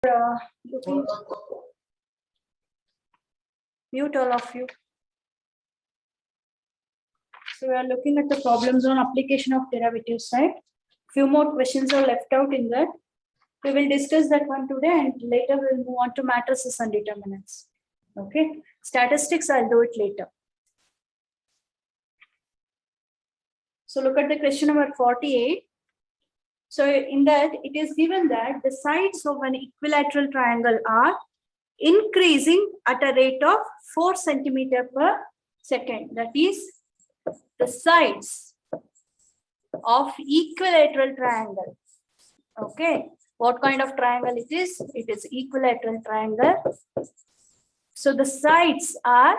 Looking, mute all of you. So we are looking at the problems on application of derivatives, right? Few more questions are left out in that. We will discuss that one today, and later we'll move on to matrices and determinants. Okay, statistics I'll do it later. So look at the question number 48. So in that, it is given that the sides of an equilateral triangle are increasing at a rate of 4 centimeter per second. That is, the sides of equilateral triangle. Okay, what kind of triangle it is? It is equilateral triangle. So the sides are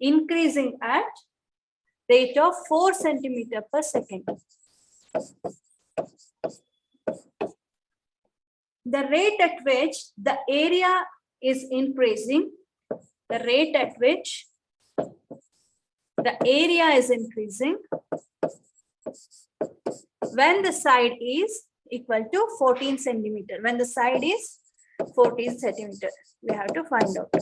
increasing at rate of 4 centimeter per second. The rate at which the area is increasing, the rate at which the area is increasing when the side is equal to 14 centimeter. When the side is 14 centimeter, we have to find out.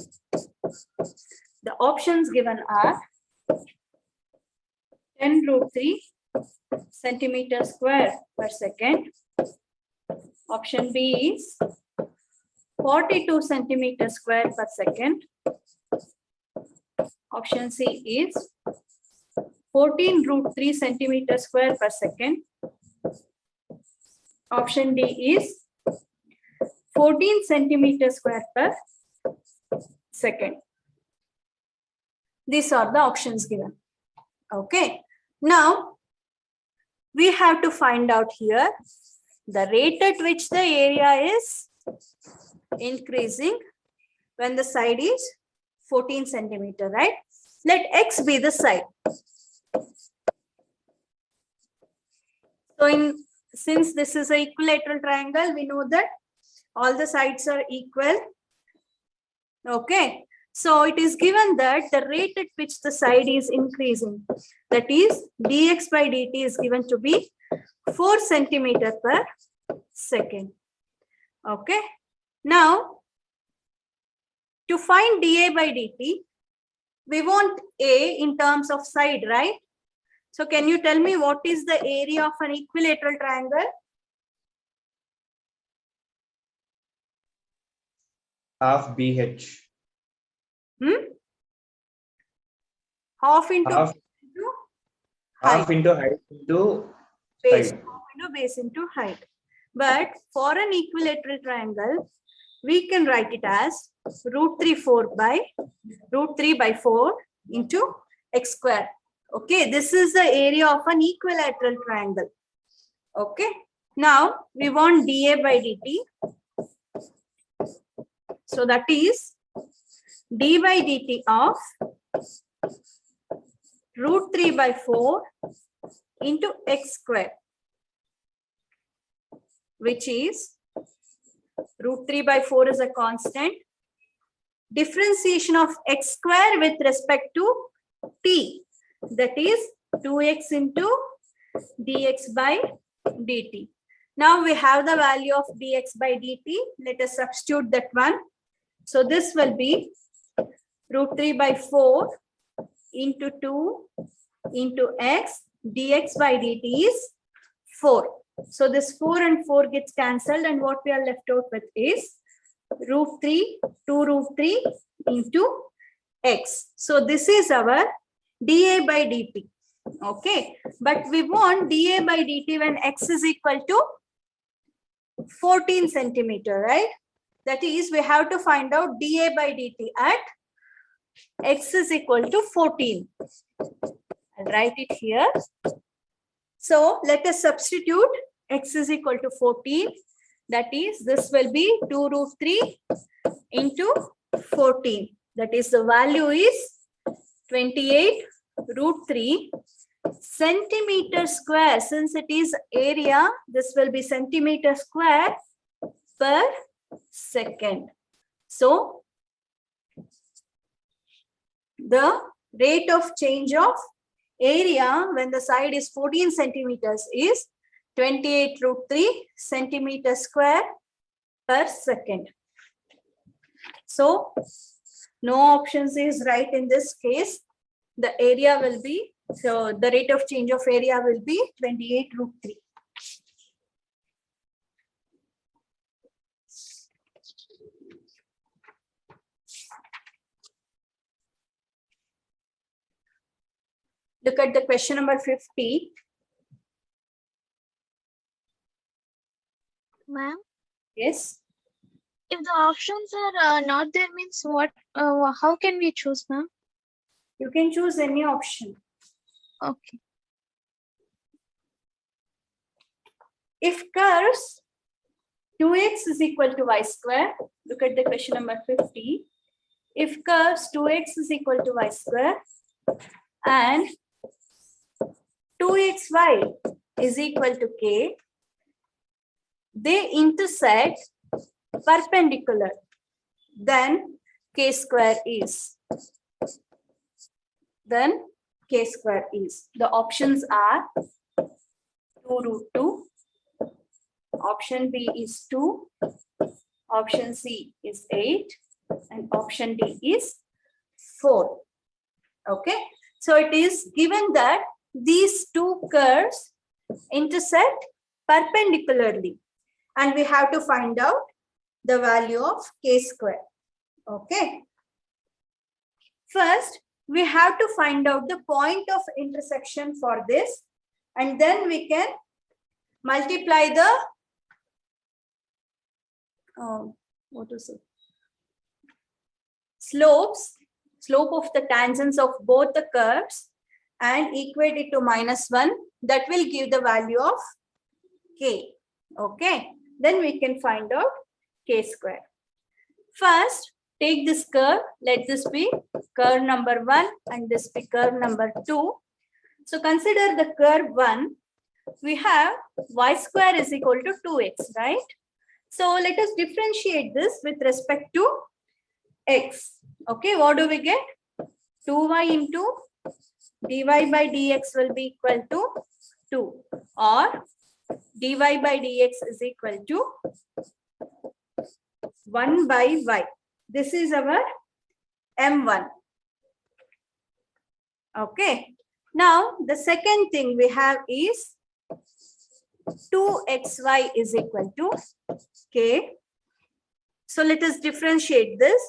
The options given are 10 root 3 centimeter square per second. Option B is 42 centimeter square per second. Option C is 14 root 3 centimeter square per second. Option D is 14 centimeter square per second. These are the options given. Okay. Now, we have to find out here the rate at which the area is increasing when the side is 14 centimeter, right? Let X be the side. So since this is an equilateral triangle, we know that all the sides are equal. Okay. So it is given that the rate at which the side is increasing, that is dx by dt, is given to be 4 centimeter per second. Okay. Now, to find dA by dt, we want A in terms of side, right? So can you tell me what is the area of an equilateral triangle? Half BH. Half into Half into height into base. side. Half into base into height. But for an equilateral triangle, we can write it as root 3 by 4 into x square. Okay, this is the area of an equilateral triangle. Okay, now we want dA by dt. So that is d by dt of root 3 by 4 into x square, which is root 3 by 4 is a constant. Differentiation of x square with respect to t, that is 2x into dx by dt. Now we have the value of dx by dt. Let us substitute that one. So this will be root 3 by 4 into 2 into x, dx by dt is 4. So this 4 and 4 gets cancelled, and what we are left out with is root 3, 2 root 3 into x. So this is our dA by dt. Okay, but we want dA by dt when x is equal to 14 centimeter, right? That is, we have to find out dA by dt at x is equal to 14. I'll write it here. So let us substitute x is equal to 14. That is, this will be 2 root 3 into 14. That is, the value is 28 root 3 centimeter square. Since it is area, this will be centimeter square per second. So the rate of change of area when the side is 14 centimeters is 28 root 3 centimeter square per second. So no options is right in this case. The area will be, so the rate of change of area will be 28√3. Look at the question number 50. Ma'am, Yes. if the options are not there, means what? How can we choose, ma'am? You can choose any option. Okay. If curves 2x is equal to y square, look at the question number 50. If curves 2x is equal to y square and 2xy is equal to k, they intersect perpendicular, then k square is. Then k square is. The options are 2√2. Option B is 2. Option C is 8. And option D is 4. Okay. So it is given that these two curves intersect perpendicularly. And we have to find out the value of k square. Okay. First, we have to find out the point of intersection for this, and then we can multiply the slope of the tangents of both the curves and equate it to -1. That will give the value of k. Okay, then we can find out k square. First, take this curve. Let this be curve number 1 and this be curve number 2. So consider the curve 1. We have y square is equal to 2x, right? So let us differentiate this with respect to x. Okay, what do we get? 2y into dy by dx will be equal to 2, or dy by dx is equal to 1 by y. This is our M1. Okay. Now, the second thing we have is 2xy is equal to k. So let us differentiate this.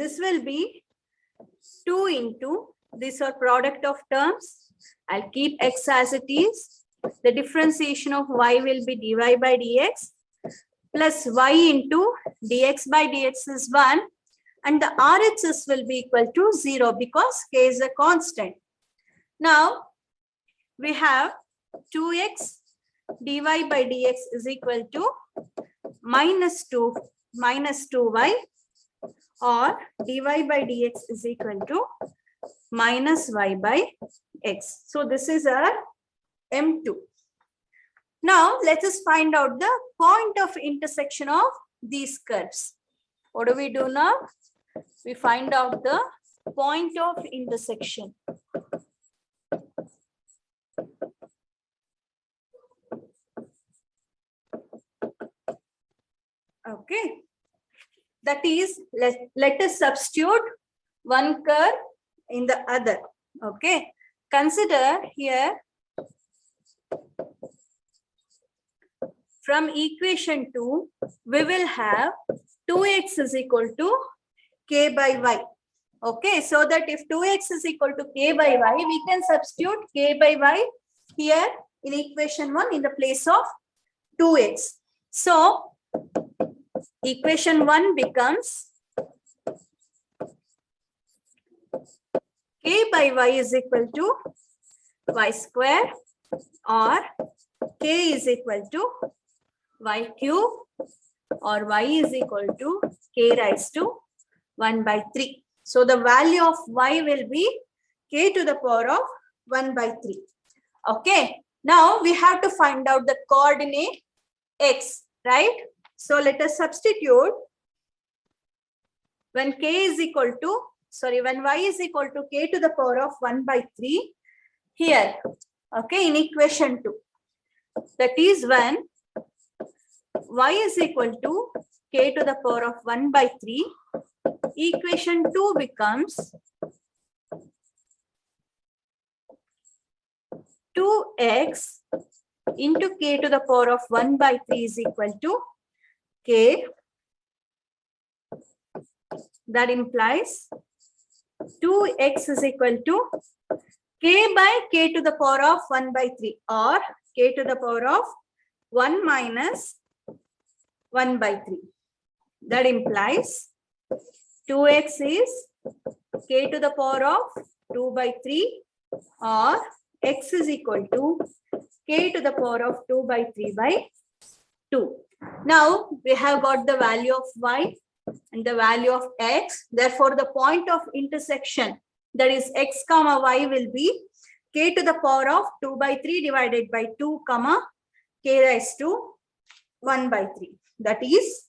This will be 2 into, these are product of terms. I'll keep x as it is. The differentiation of y will be dy by dx plus y into dx by dx is 1. And the RHS will be equal to 0 because k is a constant. Now, we have 2x dy by dx is equal to -2y, or dy by dx is equal to -y by x. So this is our M2. Now let us find out the point of intersection of these curves. What do we do now? We find out the point of intersection. Okay. That is, let us substitute one curve in the other. Okay. Consider here, from equation 2, we will have 2x is equal to k by y. Okay, so that if 2x is equal to k by y, we can substitute k by y here in equation 1 in the place of 2x. So, equation 1 becomes k by y is equal to y square, or k is equal to y cube, or y is equal to k raised to 1 by 3. So the value of y will be k to the power of 1 by 3. Okay. Now we have to find out the coordinate x, right? So let us substitute when k is equal to, when y is equal to k to the power of 1 by 3 here, okay, in equation 2. That is when y is equal to k to the power of 1 by 3. Equation 2 becomes 2x into k to the power of 1 by 3 is equal to k. That implies 2x is equal to k by k to the power of 1 by 3 or k to the power of 1 minus 1 by 3. That implies 2x is k to the power of 2 by 3 or x is equal to k to the power of 2 by 3 by 2. Now we have got the value of y and the value of x. Therefore, the point of intersection, that is x comma y, will be k to the power of 2 by 3 divided by 2 comma k raised to 1 by 3. That is,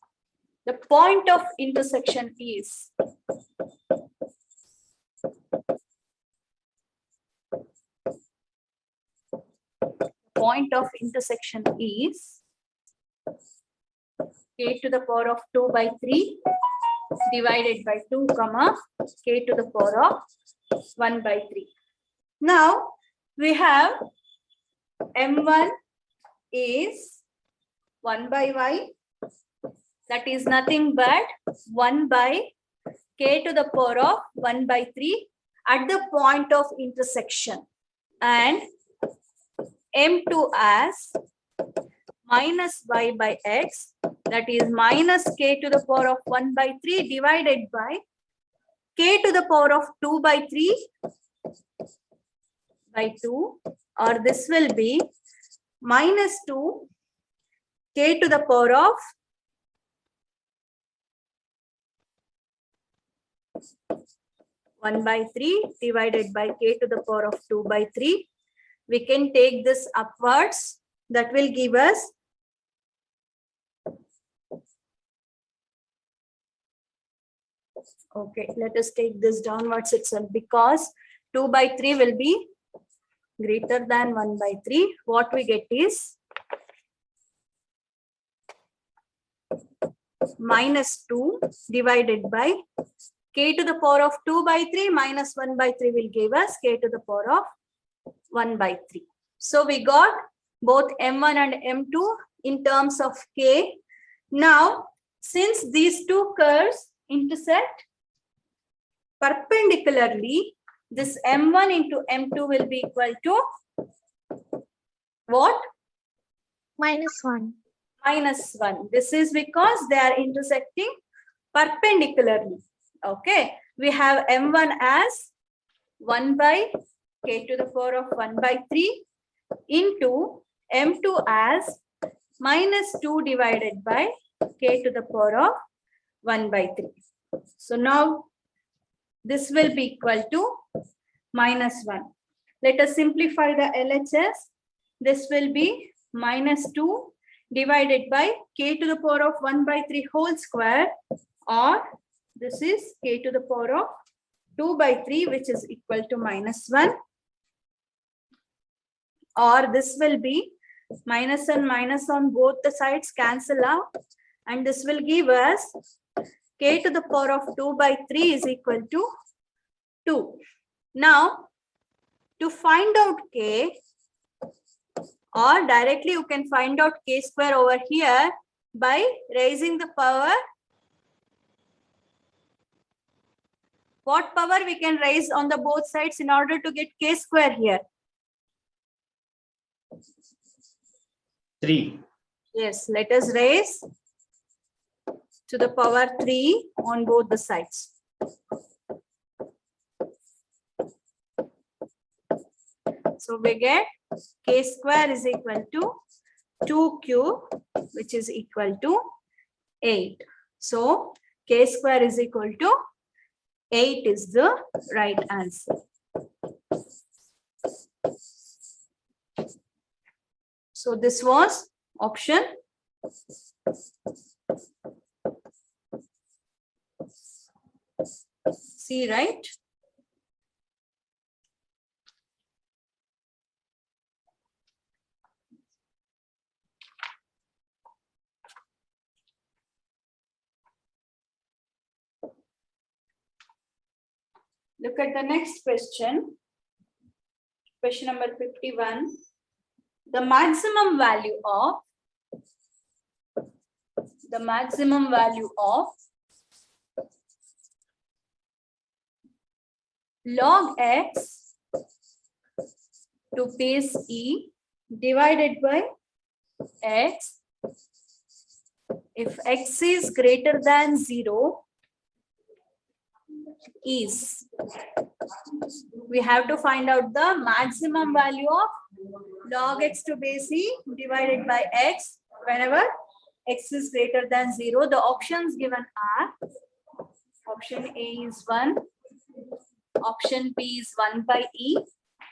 the point of intersection is k to the power of 2 by 3 divided by 2 comma k to the power of 1 by 3. Now we have m1 is 1 by y, that is nothing but 1 by k to the power of 1 by 3 at the point of intersection, and m2 as minus y by x, that is minus k to the power of 1 by 3 divided by k to the power of 2 by 3 by 2, or this will be minus 2 k to the power of 1 by 3 divided by k to the power of 2 by 3. We can take this upwards. That will give us okay, let us take this downwards itself, because 2 by 3 will be greater than 1 by 3. What we get is minus 2 divided by k to the power of 2 by 3 minus 1 by 3 will give us k to the power of 1 by 3. So we got both m1 and m2 in terms of k. Now, since these two curves intersect perpendicularly, this m1 into m2 will be equal to what? Minus 1. Minus 1. This is because they are intersecting perpendicularly. Okay. We have m1 as 1 by k to the power of 1 by 3 into m2 as minus 2 divided by k to the power of 1 by 3. So now this will be equal to minus 1. Let us simplify the LHS. This will be minus 2 divided by k to the power of 1 by 3 whole square, or this is k to the power of 2 by 3, which is equal to minus 1, or this will be minus and minus on both the sides cancel out, and this will give us k to the power of 2 by 3 is equal to 2. Now, to find out k, or directly you can find out k square over here by raising the power. What power we can raise on the both sides in order to get k square here? 3. Yes, let us raise to the power 3 on both the sides. So we get k square is equal to 2q, which is equal to 8. So k square is equal to 8 is the right answer. So this was option C, right? Look at the next question. Question number 51. The maximum value of log x to base e divided by x if x is greater than 0 is. We have to find out the maximum value of log x to base e divided by x whenever x is greater than 0. The options given are: option A is 1, option B is 1 by e,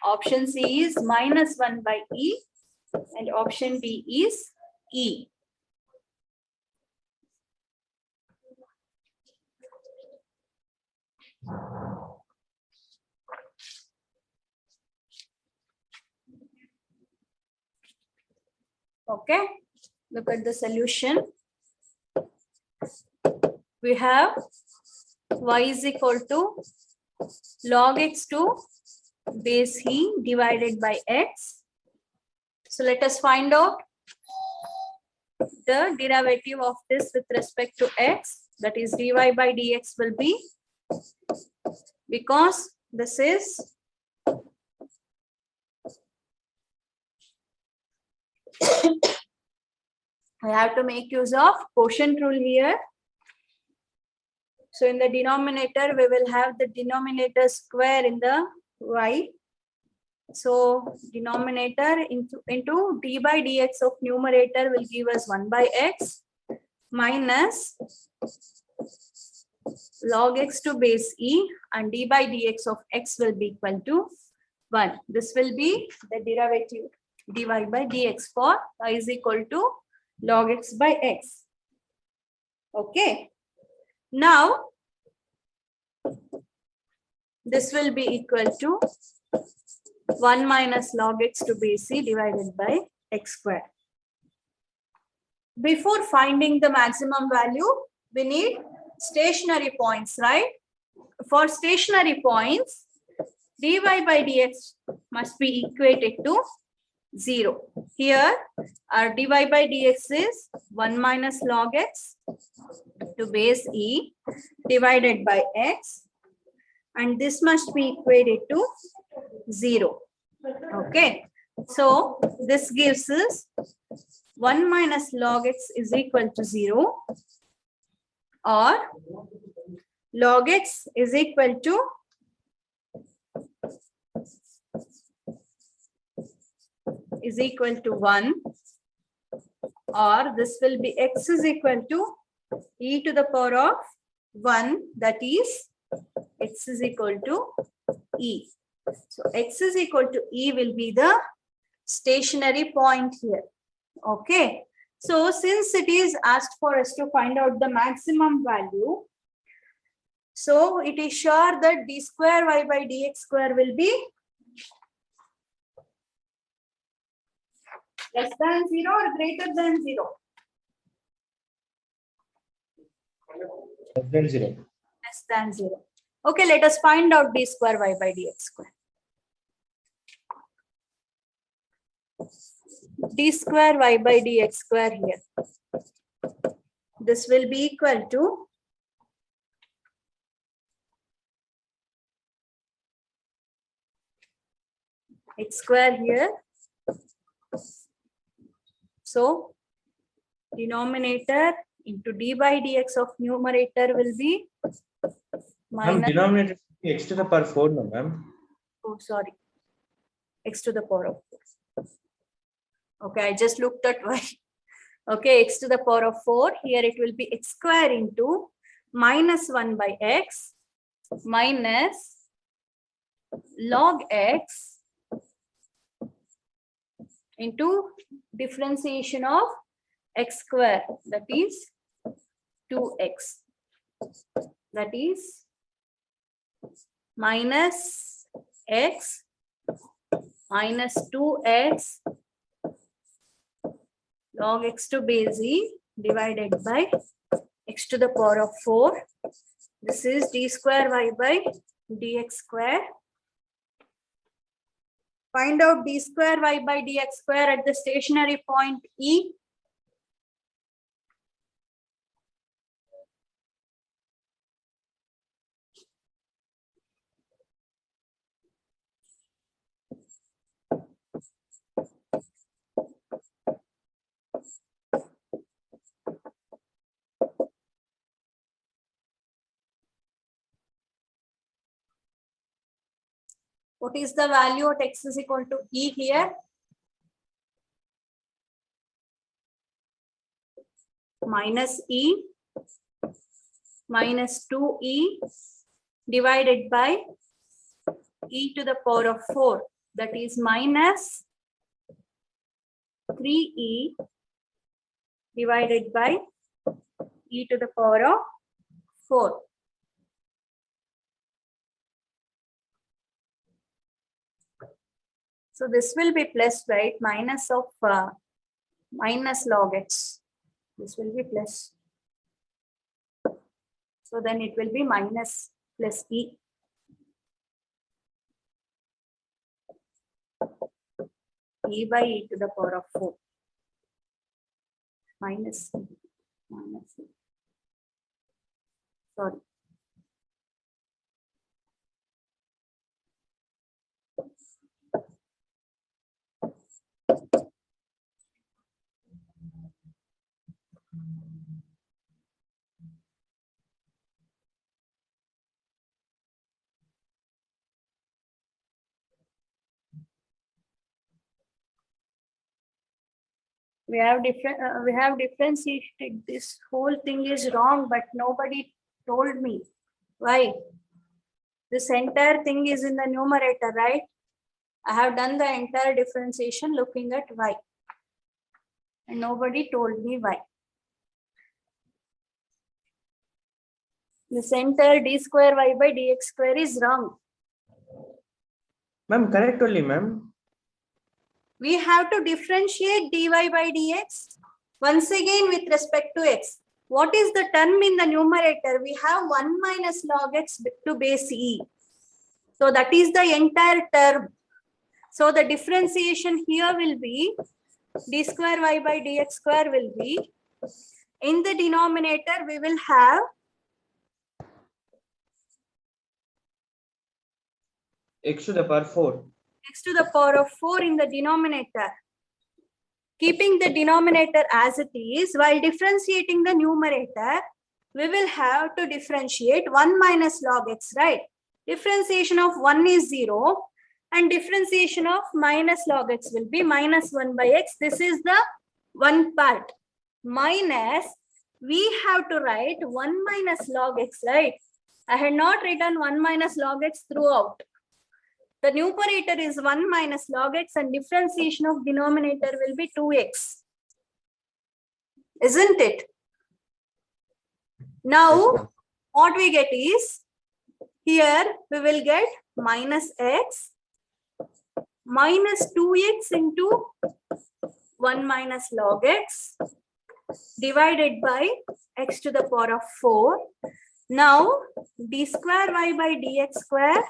option C is minus 1 by e, and option D is e. Okay, look at the solution. We have y is equal to log x to base e divided by x. So let us find out the derivative of this with respect to x, that is dy by dx will be, because this is I have to make use of quotient rule here. So in the denominator, we will have the denominator square in the y. So denominator into d by dx of numerator will give us 1 by x minus log x to base e, and d by dx of x will be equal to 1. This will be the derivative dy by dx for y is equal to log x by x. Okay. Now, this will be equal to 1 minus log x to base e divided by x square. Before finding the maximum value, we need stationary points, right? For stationary points, dy by dx must be equated to 0. Here, our dy by dx is 1 minus log x to base e divided by x, and this must be equated to 0. Okay, so this gives us 1 minus log x is equal to 0, or log x is equal to is equal to 1, or this will be x is equal to e to the power of 1, that is x is equal to e. So x is equal to e will be the stationary point here. Okay. So since it is asked for us to find out the maximum value, so it is sure that d square y by dx square will be less than 0 or greater than 0? Less than 0. Less than 0. Okay, let us find out d square y by dx square. D square y by dx square here. This will be equal to x square here. So denominator into d by dx of numerator will be Ma'am, minus. denominator x to the power 4, no, ma'am. Oh, sorry. X to the power of 4. Okay, I just looked at y. Okay, x to the power of 4. Here it will be x square into minus 1 by x minus log x into differentiation of x square, that is 2x. That is minus x minus 2x log x to base e divided by x to the power of 4 This is d square y by dx square. Find out d square y by dx square at the stationary point E. What is the value at x is equal to E here? Minus E minus 2E divided by e to the power of 4. That is minus 3e divided by e to the power of 4. So this will be plus, right? Minus of minus log x. This will be plus. So then it will be minus plus e. E by e to the power of 4. Minus e. Minus e. Sorry. We have differentiated. This whole thing is wrong, but nobody told me why. This entire thing is in the numerator, right? I have done the entire differentiation looking at y, and nobody told me why. This entire d square y by dx square is wrong. Ma'am, correct only, ma'am. We have to differentiate dy by dx once again with respect to x. What is the term in the numerator? We have 1 minus log x to base e. So that is the entire term. So the differentiation here will be d square y by dx square will be, in the denominator we will have X to the power 4. x to the power of 4 in the denominator. Keeping the denominator as it is, while differentiating the numerator, we will have to differentiate 1 minus log x, right? Differentiation of 1 is 0 and differentiation of minus log x will be minus 1 by x. This is the one part. Minus, we have to write 1 minus log x, right? I had not written 1 minus log x throughout. The numerator is 1 minus log x and differentiation of denominator will be 2x. Isn't it? Now, what we get is, here we will get minus x minus 2x into 1 minus log x divided by x to the power of 4. Now, d square y by dx square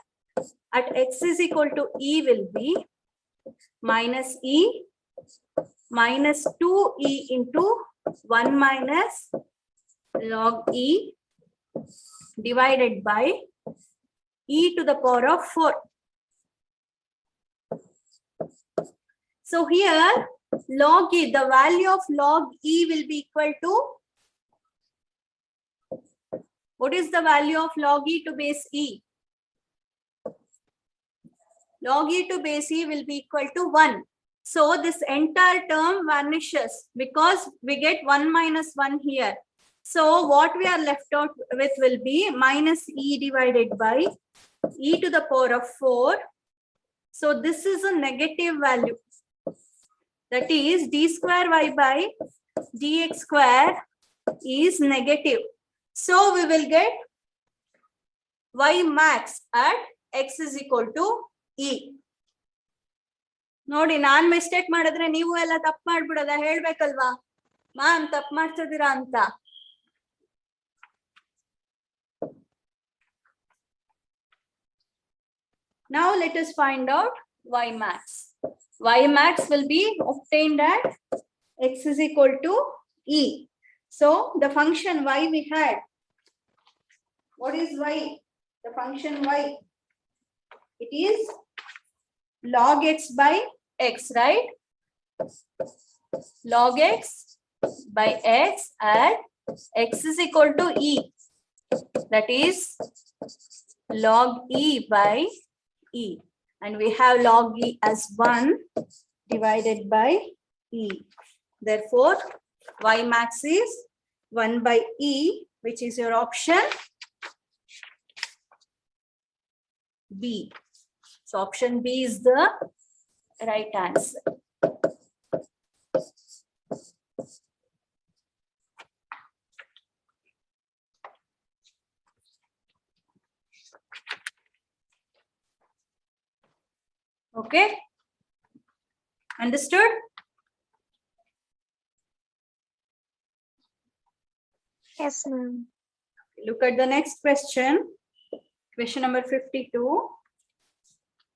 at x is equal to e will be minus e minus 2e into 1 minus log e divided by e to the power of 4. So here log e, the value of log e will be equal to, what is the value of log e to base e? Log e to base e will be equal to 1. So this entire term vanishes because we get 1 minus 1 here. So what we are left out with will be minus e divided by e to the power of 4. So this is a negative value. That is d square y by dx square is negative. So we will get y max at x is equal to e. ನೋಡಿ ನಾನ್ mistake ಮಾಡಿದ್ರೆ ನೀವು ಎಲ್ಲ ತಪ್ಪು ಮಾಡ್ಬಿಡೋದ, ಹೇಳ್ಬೇಕಲ್ವಾ ma'am ತಪ್ಪು ಮಾಡ್ತಿದ್ದೀರಾ ಅಂತ. Now let us find out y max. Y max will be obtained at x is equal to e. So the function y we had. What is y? The function y. It is log x by x, right? Log x by x at x is equal to e. That is log e by e. And we have log e as 1 divided by e. Therefore, y max is 1 by e, which is your option B. So option B is the right answer. Okay. Understood? Yes, ma'am. Look at the next question. Question number 52.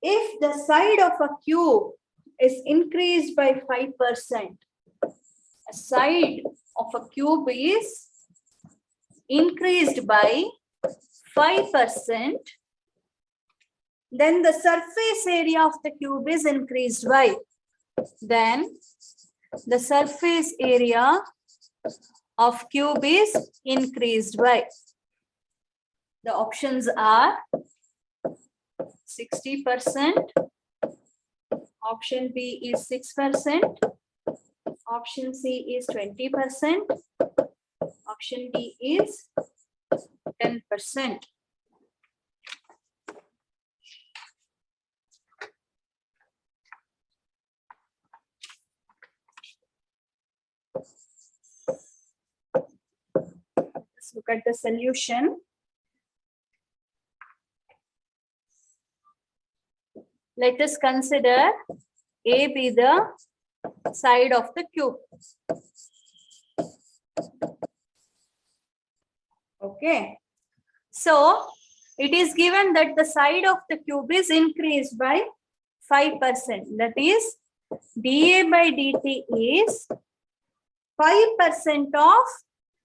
If the side of a cube is increased by 5%, a side of a cube is increased by 5%, then the surface area of the cube is increased by. Then the surface area of cube is increased by. The options are 60%, option B is 6%, option C is 20%, option D is 10%. Let's look at the solution. Let us consider A be the side of the cube. Okay. So it is given that the side of the cube is increased by 5%. That is, dA by dt is 5% of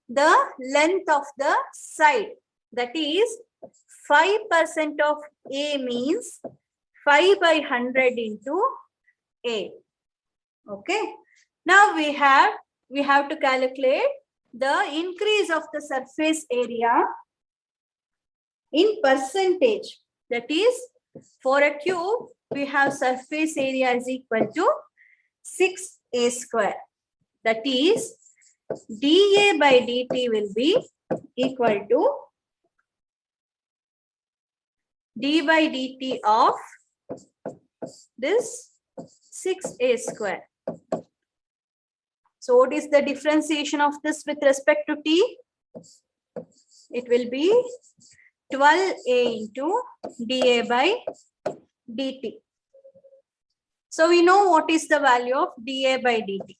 the length of the side. That is, 5% of A means 5 by 100 into A. Okay. Now we have to calculate the increase of the surface area in percentage. That is, for a cube, we have surface area is equal to 6A square. That is, dA by dt will be equal to d by dt of this 6A square. So what is the differentiation of this with respect to t? It will be 12A into dA by dt. So we know what is the value of dA by dt.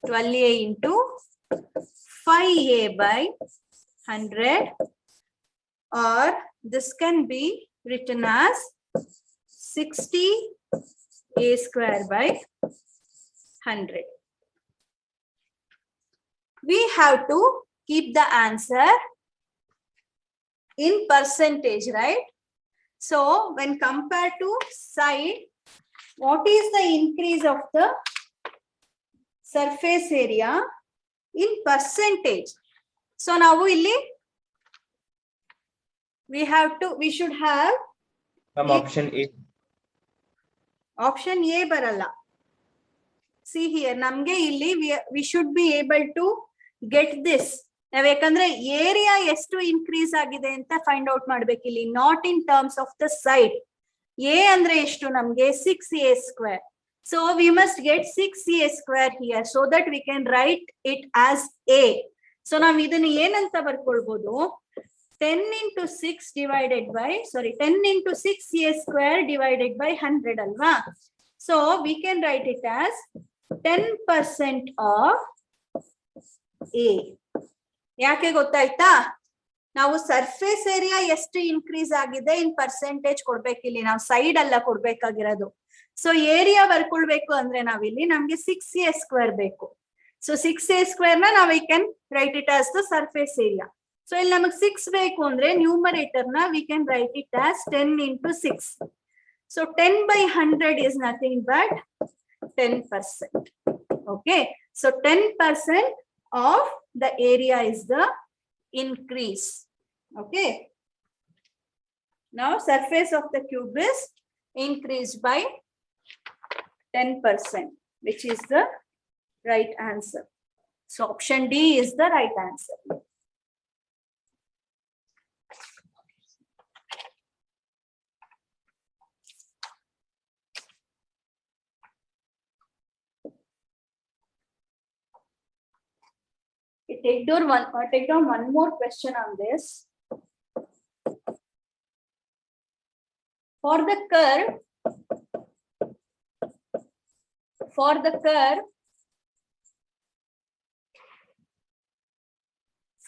12A into 5A by 100, or this can be written as 60A square by 100. We have to keep the answer in percentage, right? So when compared to side, what is the increase of the surface area in percentage? So now we should have Option A. Option A baralla. See here, namge illi we should be able to get this. Navekandre area ಎಷ್ಟು increase ಆಗಿದೆ ಅಂತ find out ಮಾಡಬೇಕು ಇಲ್ಲಿ, not in terms of the side. A ಅಂದ್ರೆ ಎಷ್ಟು ನಮಗೆ 6A square. So we must get 6A square here so that we can write it as A. So ನಾವು ಇದನ್ನ ಏನಂತ ಬರ್ಕೊಳ್ಬಹುದು, 10 into 6 divided by, 10 into 6A square divided by 100 alva. So we can write it as 10% of A. ಯಾಕೆ ಗೊತ್ತಾಯ್ತಾ? ನಾವು surface area ಎಷ್ಟು increase ಆಗಿದೆ ಇನ್ percentage ಕೊಡ್ಬೇಕಿಲ್ಲಿ, ನಾವು side ಅಲ್ಲ ಕೊಡ್ಬೇಕಾಗಿರೋದು. ಸೊ ಏರಿಯಾ ಬರ್ಕೊಳ್ಬೇಕು ಅಂದ್ರೆ ನಾವಿಲ್ಲಿ ನಮ್ಗೆ 6a² ಬೇಕು. ಸೊ 6a² ನ ನಾವು we can write it as the surface area. So ಇಲ್ಲಿ ನಮಗೆ 6 ಬೇಕು ಅಂದ್ರೆ ನ್ಯೂಮರೇಟರ್ ನ we can write it as 10 into 6. So 10/100 is nothing but 10%. Okay, so 10% of the area is the increase. Okay, now surface of the cube is increased by 10%, which is the right answer. So option D is the right answer. Take down one more question on this. For the curve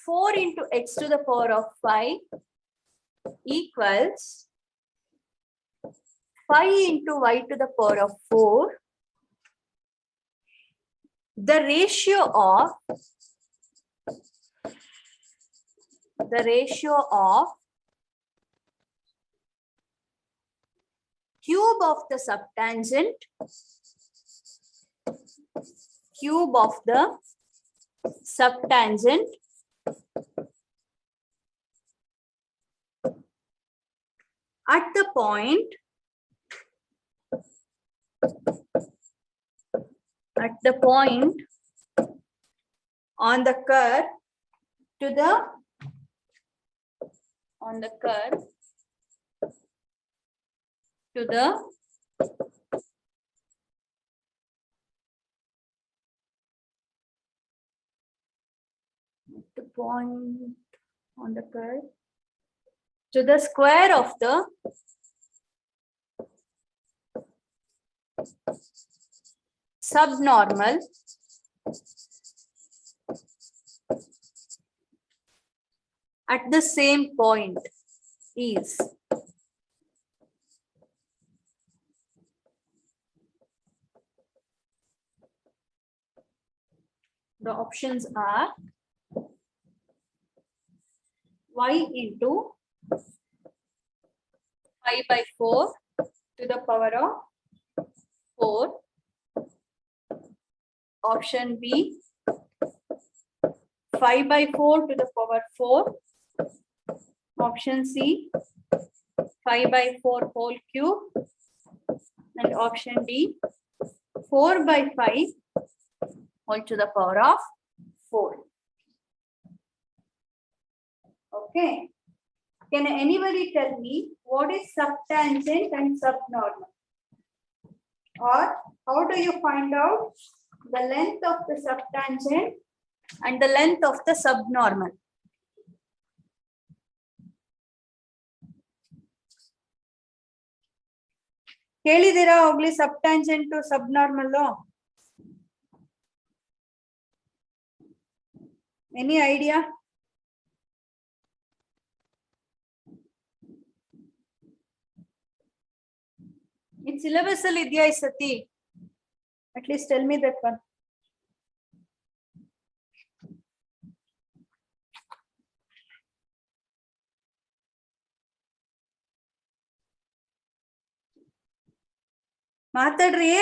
4 into x to the power of 5 equals 5 into y to the power of 4. The ratio of cube of the subtangent at the point on the curve to the point on the curve to the square of the subnormal at the same point is. The options are y into 5/4 to the power of 4. Option B 5/4 to the power 4. Option C 5/4 whole cube. And option D 4/5 whole to the power of 4. Okay. Can anybody tell me what is subtangent and subnormal? Or how do you find out the length of the subtangent and the length of the subnormal? ಕೇಳಿದಿರಾ ಹೋಗ್ಲಿ subtangent subnormal? Any idea? ಇದು syllabus ಅಲ್ಲಿ ಇದೆಯಾ ಈ ಸತಿ? At least tell me that one. ಮಾತಾಡ್ರಿ.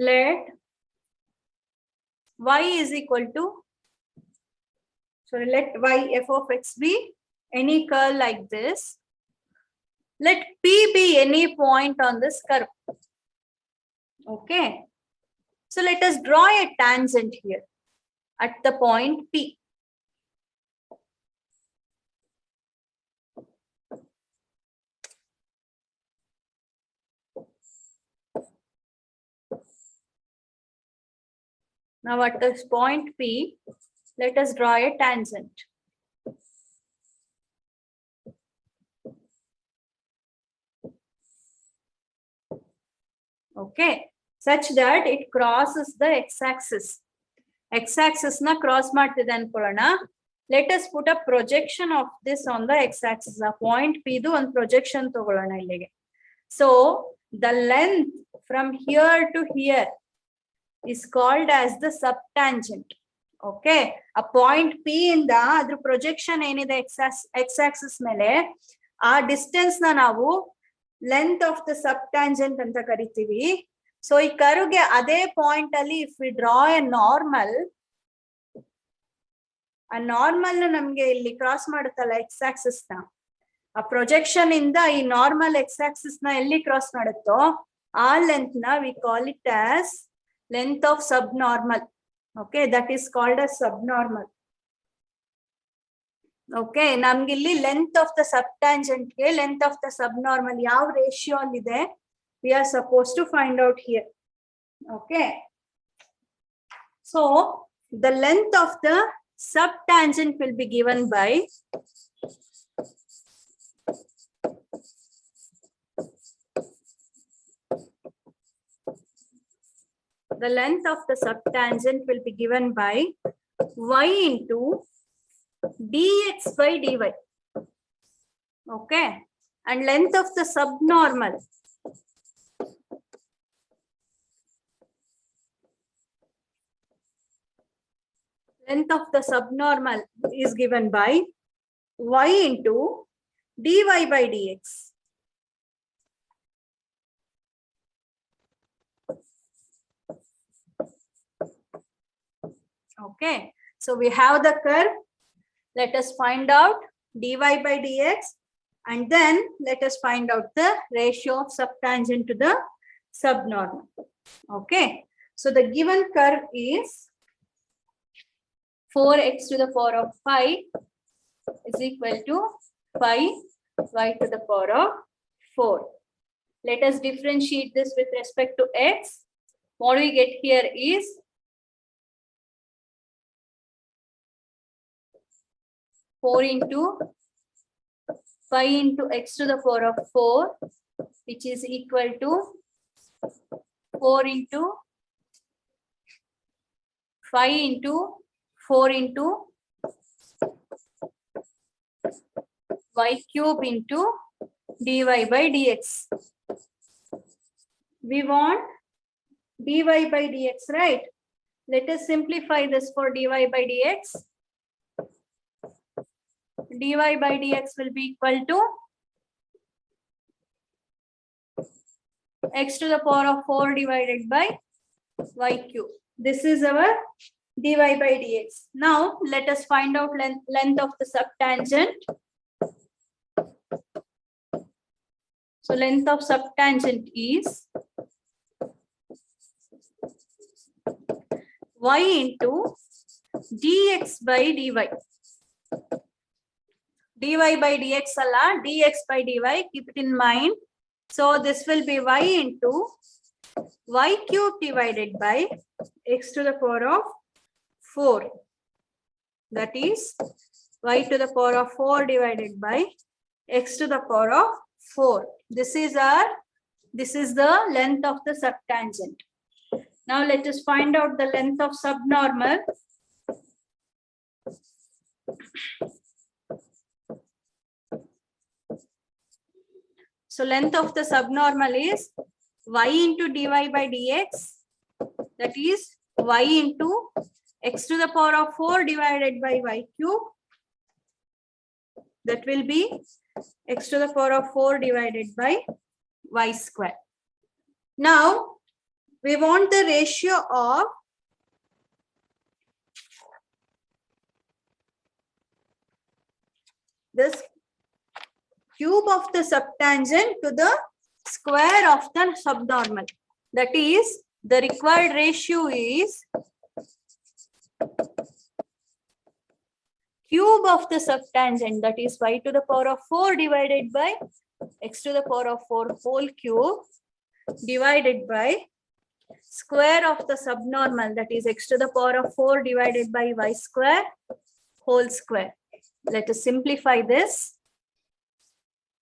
Let y is equal to, sorry, let y f of x be any curve like this. Let P be any point on this curve. Okay. So let us draw a tangent here at the point P. Now at this point P, let us draw a tangent. Okay, such that it crosses the x-axis. X-axis na cross ಮಾಡ್ತಿದೆ ಅನ್ಕೊಳ್ಳೋಣ. Let us put a projection of this on the x-axis. A point P ಇದು ಒಂದು projection ತಗೊಳ್ಳೋಣ ಇಲ್ಲಿಗೆ. So the length from here to here is called as the subtangent. Okay, a point P ಇಂದ ಅದ್ರ projection ಏನಿದೆ x-axis ಮೇಲೆ ಆ distance ನ ನಾವು length of the subtangent ಅಂತ ಕರಿತೀವಿ. So ಈ ಕರುಗೆ ಅದೇ ಪಾಯಿಂಟ್ ಅಲ್ಲಿ if we draw a normal, ಆ ನಾರ್ಮಲ್ ನಮ್ಗೆ ಇಲ್ಲಿ ಕ್ರಾಸ್ ಮಾಡುತ್ತಲ್ಲ ಎಕ್ಸ್ ಆಕ್ಸಿಸ್ ನ, ಆ ಪ್ರೊಜೆಕ್ಷನ್ ಇಂದ ಈ ನಾರ್ಮಲ್ ಎಕ್ಸ್ ಆಕ್ಸಿಸ್ ನ ಎಲ್ಲಿ ಕ್ರಾಸ್ ಮಾಡುತ್ತೋ ಆ ಲೆಂತ್ ನ we call it as length of subnormal. Okay, that is called as subnormal. Okay, ನಮ್ಗೆ ಇಲ್ಲಿ length of the subtangent ಗೆ length of the subnormal ಯಾವ ratio ಅಲ್ಲಿ ಇದೆ we are supposed to find out here. Okay, so the length of the subtangent will be given by y into dx by dy. Okay, and length of the subnormal is given by y into dy by dx. Okay, so we have the curve. Let us find out dy by dx, and then let us find out the ratio of subtangent to the subnormal. Okay, so the given curve is 4x to the power of 5 is equal to 5y to the power of 4. Let us differentiate this with respect to x. What we get here is 4 into 5 into x to the power of 4, which is equal to 4 into 5 into 4 into y cube into dy by dx. We want dy by dx, right? Let us simplify this for dy by dx. dy by dx will be equal to x to the power of 4 divided by y cube. This is our dy by dx. Now let us find out length of the subtangent. So length of subtangent is y into dx by dy. dy by dx alla, dx by dy, keep it in mind. So this will be y into y cube divided by x to the power of 4. That is y to the power of 4 divided by x to the power of 4. This is the length of the subtangent. Now let us find out the length of subnormal. So length of the subnormal is y into dy by dx, that is y into x to the power of 4 divided by y cube, that will be x to the power of 4 divided by y square. Now we want the ratio of this cube of the subtangent to the square of the subnormal. That is, the required ratio is cube of the subtangent, that is y to the power of 4 divided by x to the power of 4 whole cube divided by square of the subnormal, that is x to the power of 4 divided by y square whole square. Let us simplify this.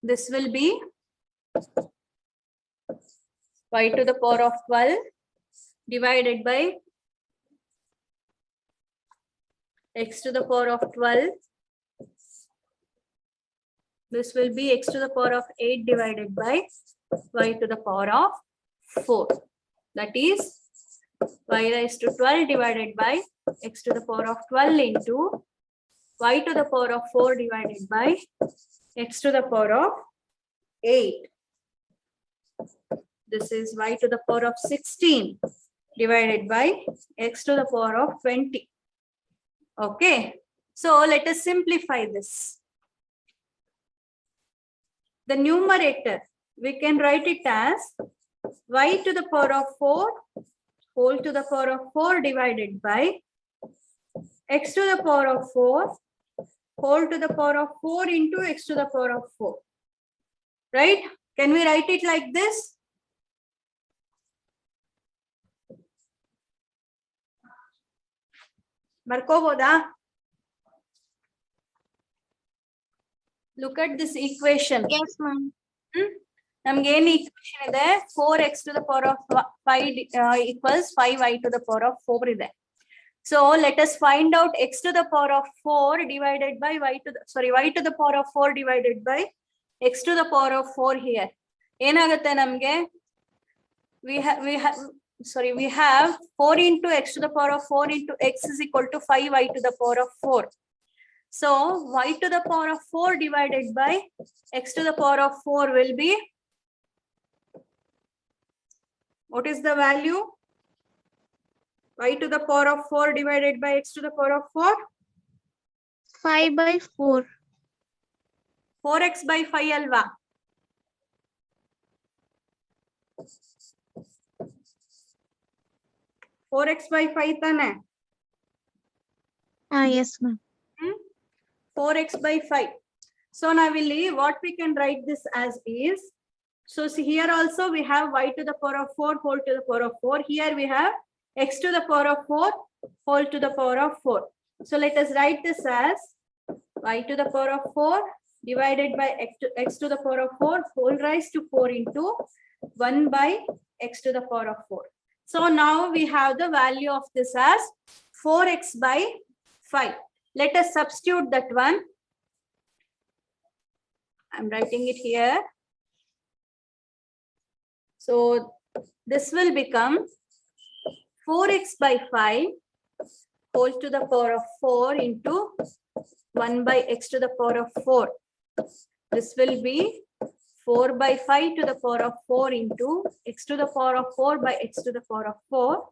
This will be y to the power of 12 divided by x to the power of 12. This will be x to the power of 8 divided by y to the power of 4. That is y raised to 12 divided by x to the power of 12 into y to the power of 4 divided by x to the power of 8. This is y to the power of 16 divided by x to the power of 20. Okay, so let us simplify this. The numerator, we can write it as y to the power of 4 whole to the power of 4 divided by x to the power of 4 whole to the power of 4 into x to the power of 4. Right? Can we write it like this? Markoboda? Look at this equation. Yes, ma'am. ನಮ್ಗೆ ಏನು equation ಇದೆ 4x to the power of 5 equals 5y to the power of 4 ಇದೆ. So let us find out x to the power of 4 divided by y to the power of 4 divided by x to the power of 4 here. ಏನಾಗುತ್ತೆ ನಮ್ಗೆ? We have 4 into x to the power of 4 into x is equal to 5y to the power of 4. So y to the power of 4 divided by x to the power of 4 will be, what is the value? Y to the power of 4 divided by x to the power of 4? 5 by 4. 4x by 5 alva. Four x by 5 tane. Yes, ma'am. 4x by 5. So now what we can write this as is, so see here also we have y to the power of 4 whole to the power of 4. Here we have x to the power of 4 whole to the power of 4. So let us write this as y to the power of 4 divided by x to the power of 4 whole raised to 4 into 1 by x to the power of 4. So now we have the value of this as 4x by 5. Let us substitute that one. I'm writing it here. So this will become 4x by 5 whole to the power of 4 into 1 by x to the power of 4. This will be 4 by 5 to the power of 4 into x to the power of 4 by x to the power of 4.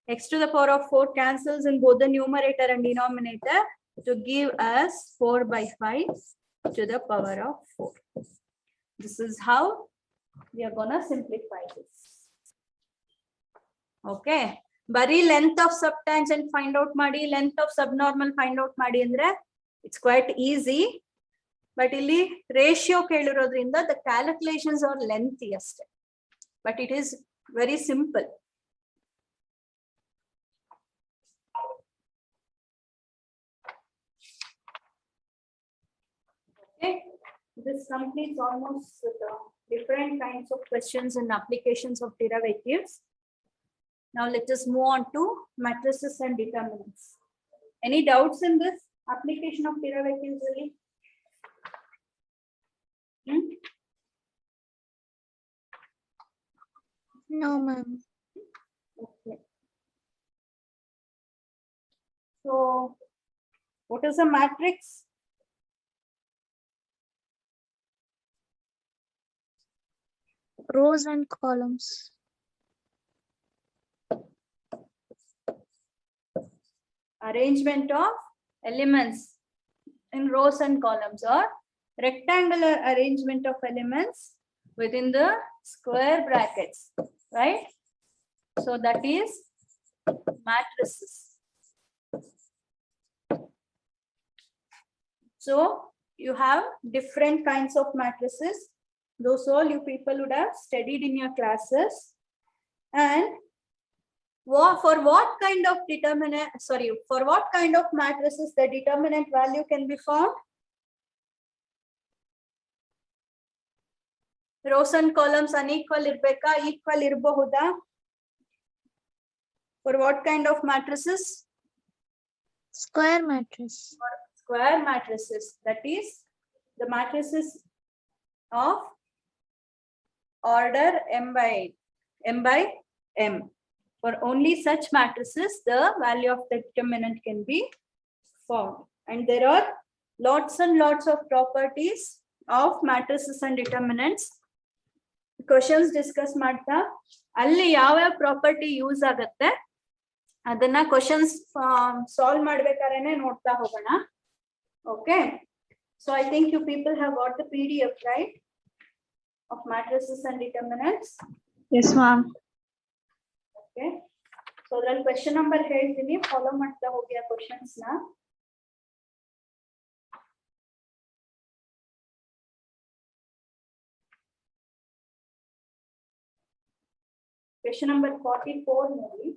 X to the power of 4 cancels in both the numerator and denominator to give us 4 by 5 to the power of 4. This is how we are gonna simplify this. Okay. Bari length of subtangent find out madi, length of subnormal find out madi andre it's quite easy. But illi ratio kelirodrinda the calculations are lengthy aste. But it is very simple. Okay, this completes almost the different kinds of questions and applications of derivatives. Now let us move on to matrices and determinants. Any doubts in this application of derivatives really? No, ma'am. Okay. So what is a matrix? Rows and columns. Arrangement of elements in rows and columns, or rectangular arrangement of elements within the square brackets, right? So that is matrices. So you have different kinds of matrices. Those all you people would have studied in your classes. And for what kind of determinant, for what kind of matrices the determinant value can be found? rows and columns unequal ಇರ್ಬೇಕಾ equal ಇರಬಹುದಾ? For what kind of matrices? Square matrix. For square matrices, that is the matrices of order m by m. For only such matrices the value of the determinant can be found, and there are lots and lots of properties of matrices and determinants. Questions discuss ಮಾಡ್ತಾ ಅಲ್ಲಿ ಯಾವ property use ಆಗುತ್ತೆ ಅದನ್ನ questions solve ಮಾಡ್ಬೇಕಾದ್ರೆ ನೋಡ್ತಾ ಹೋಗೋಣ. Okay, so I think you people have got the PDF, right, of matrices and determinants. Yes, ma'am. Okay, so ಅದ್ರಲ್ಲಿ question number ಹೇಳ್ತೀನಿ, ಫಾಲೋ ಮಾಡ್ತಾ ಹೋಗಿ ಆ ಕ್ವಶನ್ಸ್ ನ. Question number 44 maybe.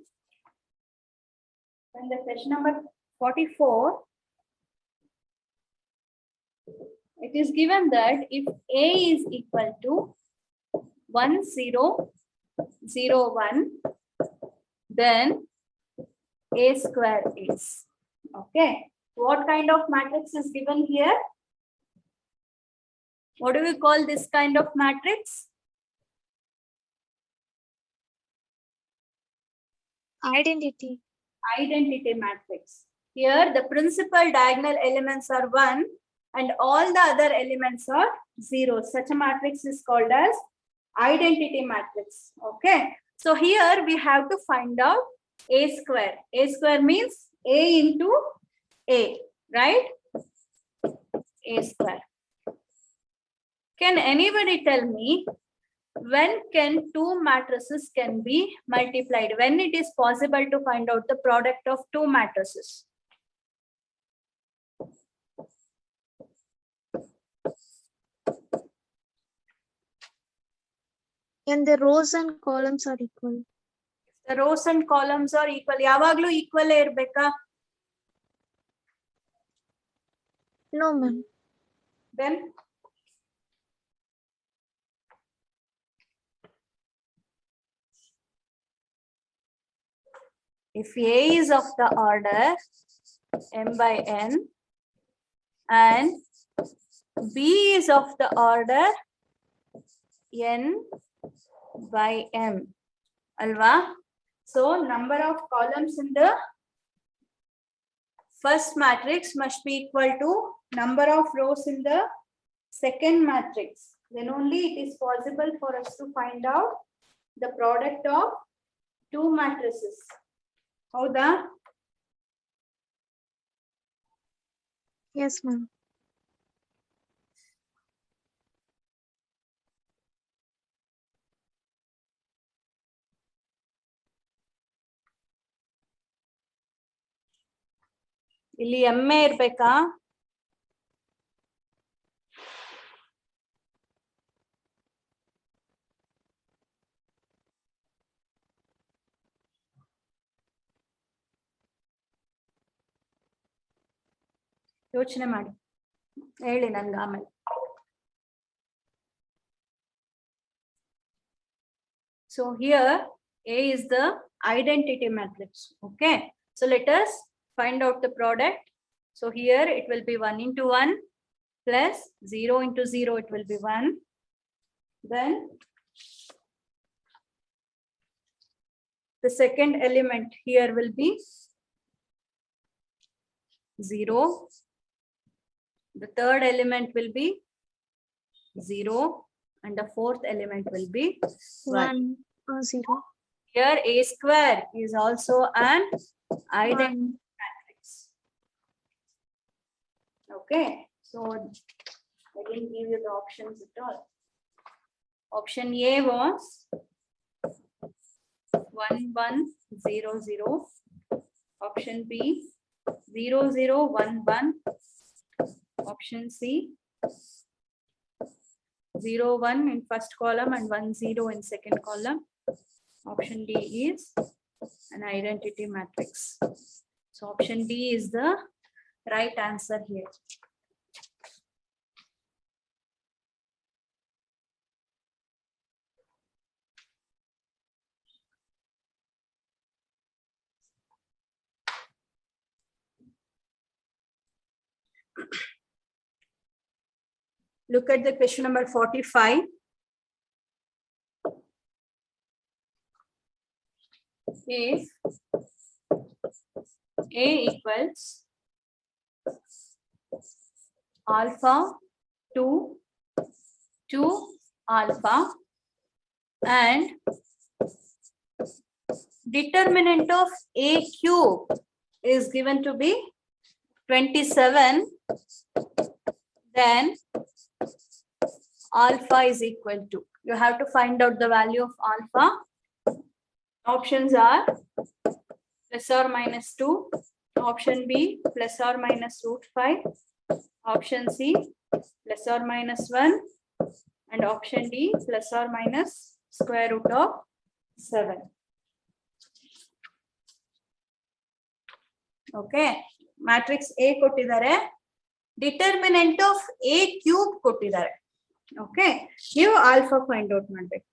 And the question number 44, it is given that if A is equal to 1 0 0 1, then A square is. Okay, what kind of matrix is given here? What do we call this kind of matrix? Identity. Identity matrix. Here the principal diagonal elements are 1 and all the other elements are 0. Such a matrix is called as identity matrix. Okay, so here we have to find out A square. A square means A into A, right? A square. Can anybody tell me when can two matrices can be multiplied? When it is possible to find out the product of two matrices? And the rows and columns are equal. The rows and columns are equal. ಯಾವಾಗ್ಲೂ equal ಇರ್ಬೇಕಾ? No, ma'am. Then if A is of the order m by n and B is of the order n by m, alva? So number of columns in the first matrix must be equal to number of rows in the second matrix. Then only it is possible for us to find out the product of two matrices. ಹೌದಾ? Yes, ma'am. ಇಲ್ಲಿ ಎಮ್ಮೆ ಇರ್ಬೇಕಾ? ಯೋಚನೆ ಮಾಡಿ ಹೇಳಿ ನನ್ಗೆ ಆಮೇಲೆ. So here A is the identity matrix. Okay, so let us find out the product. So here it will be 1 into 1 plus 0 into 0, it will be 1. Then the second element here will be 0. The third element will be 0 and the fourth element will be 1. 0. Here A square is also an identity matrix. Okay, so I didn't give you the options at all. Option A was 1 1 0 0. Option B 0 0 1 1. Option C 0 1 in first column and 1 0 in second column. Option D is an identity matrix. So option D is the right answer here. Look at the question number 45. If A equals alpha 2 to alpha and determinant of A cube is given to be 27, then alpha is equal to, you have to find out the value of alpha. Options are plus or minus 2, option B plus or minus root 5, option C plus or minus 1, and option D plus or minus square root of 7. Okay, matrix A ಕೊಟ್ಟಿದ್ದಾರೆ, determinant of A cube ಕೊಟ್ಟಿದ್ದಾರೆ. Okay, ನೀವು alpha find out ಮಾಡಬೇಕು.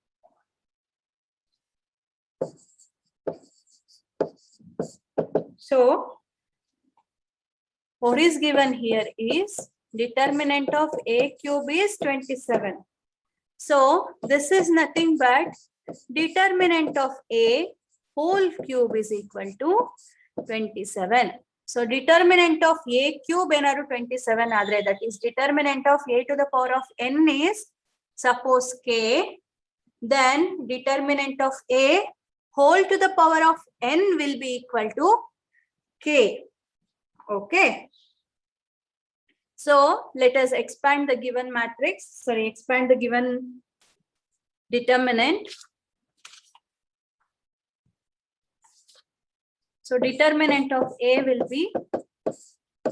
So what is given here is determinant of A cube is 27. So this is nothing but determinant of A whole cube is equal to 27. So determinant of A cube enaru 27 adre, that is determinant of A to the power of n is suppose k, then determinant of A whole to the power of n will be equal to k. Okay. So let us expand the given matrix, expand the given determinant. So determinant of A will be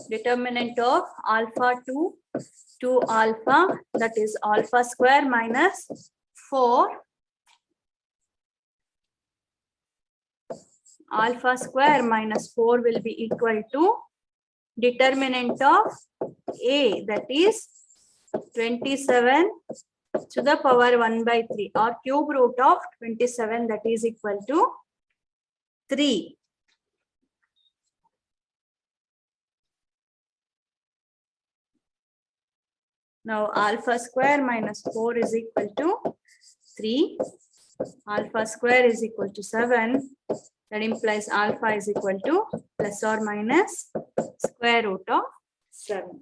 determinant of alpha 2 to alpha, that is alpha square minus 4. Alpha square minus 4 will be equal to determinant of A, that is 27 to the power 1 by 3, or cube root of 27, that is equal to 3. Now alpha square minus 4 is equal to 3. Alpha square is equal to 7. That implies alpha is equal to plus or minus square root of 7.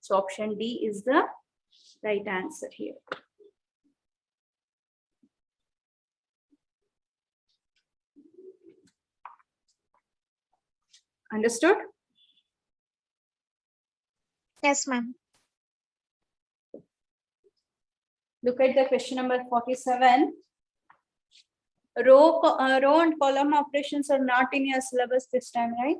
So option D is the right answer here. Understood? Yes, ma'am. Look at the question number 47. Row and column operations are not in your syllabus this time, right?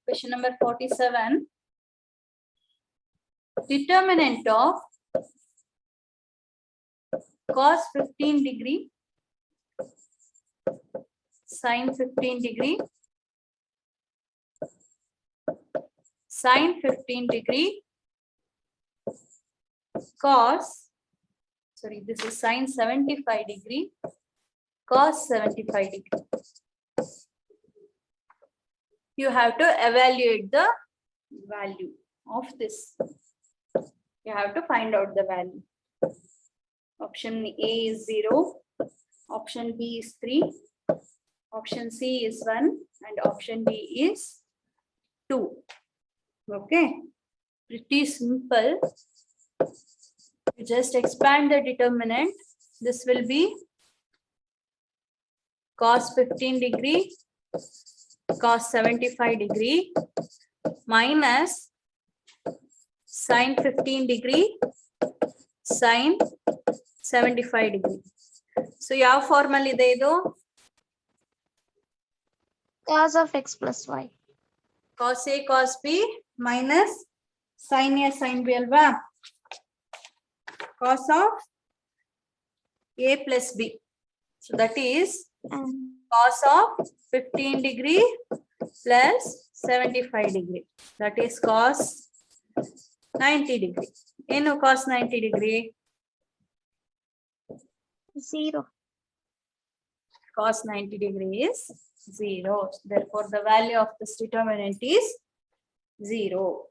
Question number 47. Determinant of cos 15 degree, sin 15 degree, sin 15 degree, cos, this is sin 75 degree, cos 75 degree. You have to evaluate the value of this. You have to find out the value. Option A is 0, option B is 3, option C is 1, and option D is 2. Okay, pretty simple. You just expand the determinant. This will be cos 15 degree, cos 75 degree, minus sin 15 degree, sin 75 degree. So ಯಾವ formal ಇದೆ ಇದು? Cos of x plus y. Cos A cos B minus sin A sin B alva. Cos of A plus B. So that is cos of 15 degree plus 75 degree. That is cos 90 degree. ಏನು cos 90 degree? 0. cos 90 degree is 0. Therefore, the value of this determinant is 0.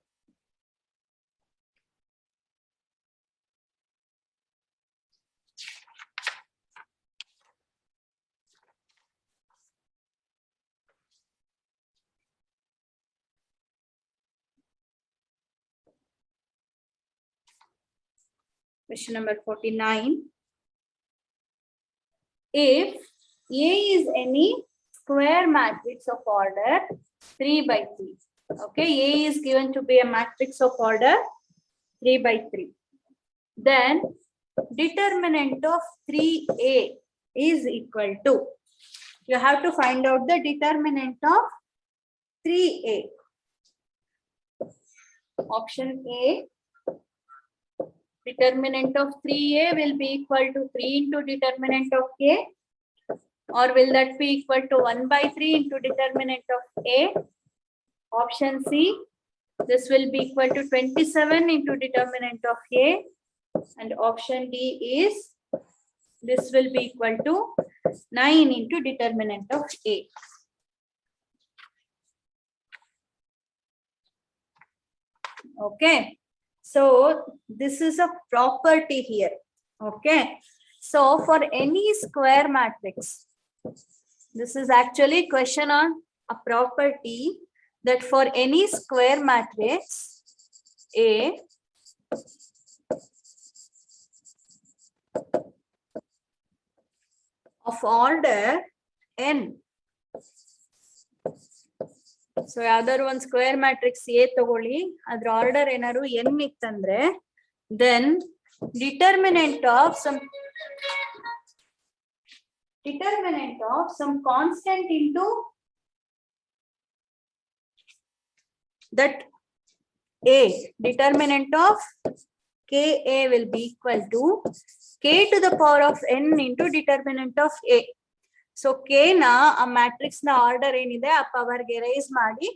Question number 49. If A is any square matrix of order 3 by 3. Okay, A is given to be a matrix of order 3 by 3. Then determinant of 3A is equal to, you have to find out the determinant of 3A. Option A, determinant of 3A will be equal to 3 into determinant of A, or will that be equal to 1 by 3 into determinant of A? Option C, this will be equal to 27 into determinant of A, and option D is this will be equal to 9 into determinant of A. Okay, so this is a property here. Okay, so for any square matrix, this is actually question on a property that for any square matrix A, of order n. So other one square matrix A togoli, adra order enaru n ittandre, then determinant of some constant into that A, determinant of Ka will be equal to K to the power of n into determinant of A. So K na a matrix na order enide a power ge raise ಮಾಡಿ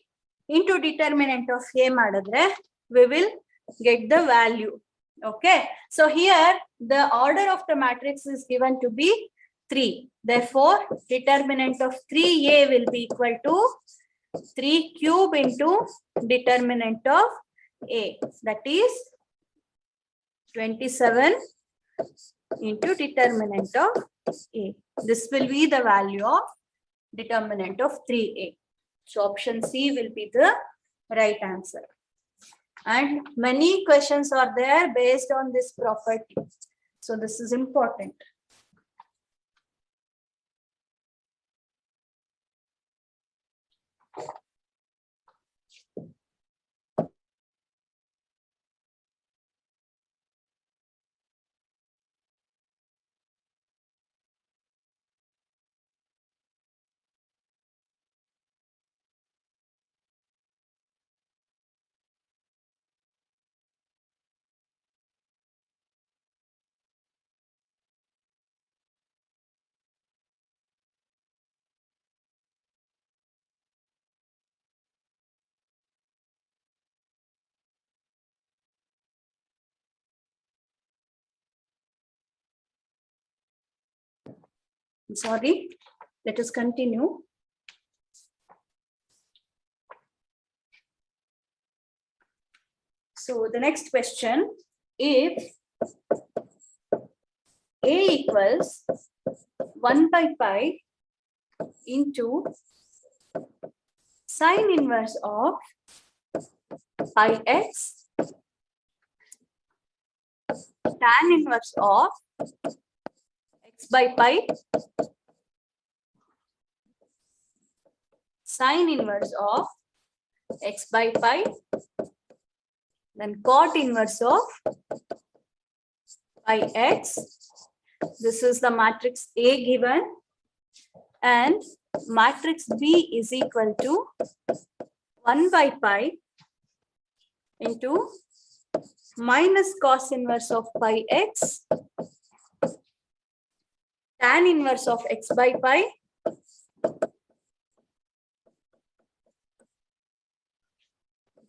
into determinant of A madadre, we will get the value. Okay, so here the order of the matrix is given to be 3. Therefore, determinant of 3A will be equal to 3 cube into determinant of A, that is 27 into determinant of A. This will be the value of determinant of 3A. So option C will be the right answer. And many questions are there based on this property. So this is important. Sorry, let us continue. So the next question, if A equals 1 by pi into sine inverse of pi x, tan inverse of x by pi, sine inverse of x by pi, then cot inverse of pi x. This is the matrix A given, and matrix B is equal to 1 by pi into minus cos inverse of pi x, tan inverse of x by pi,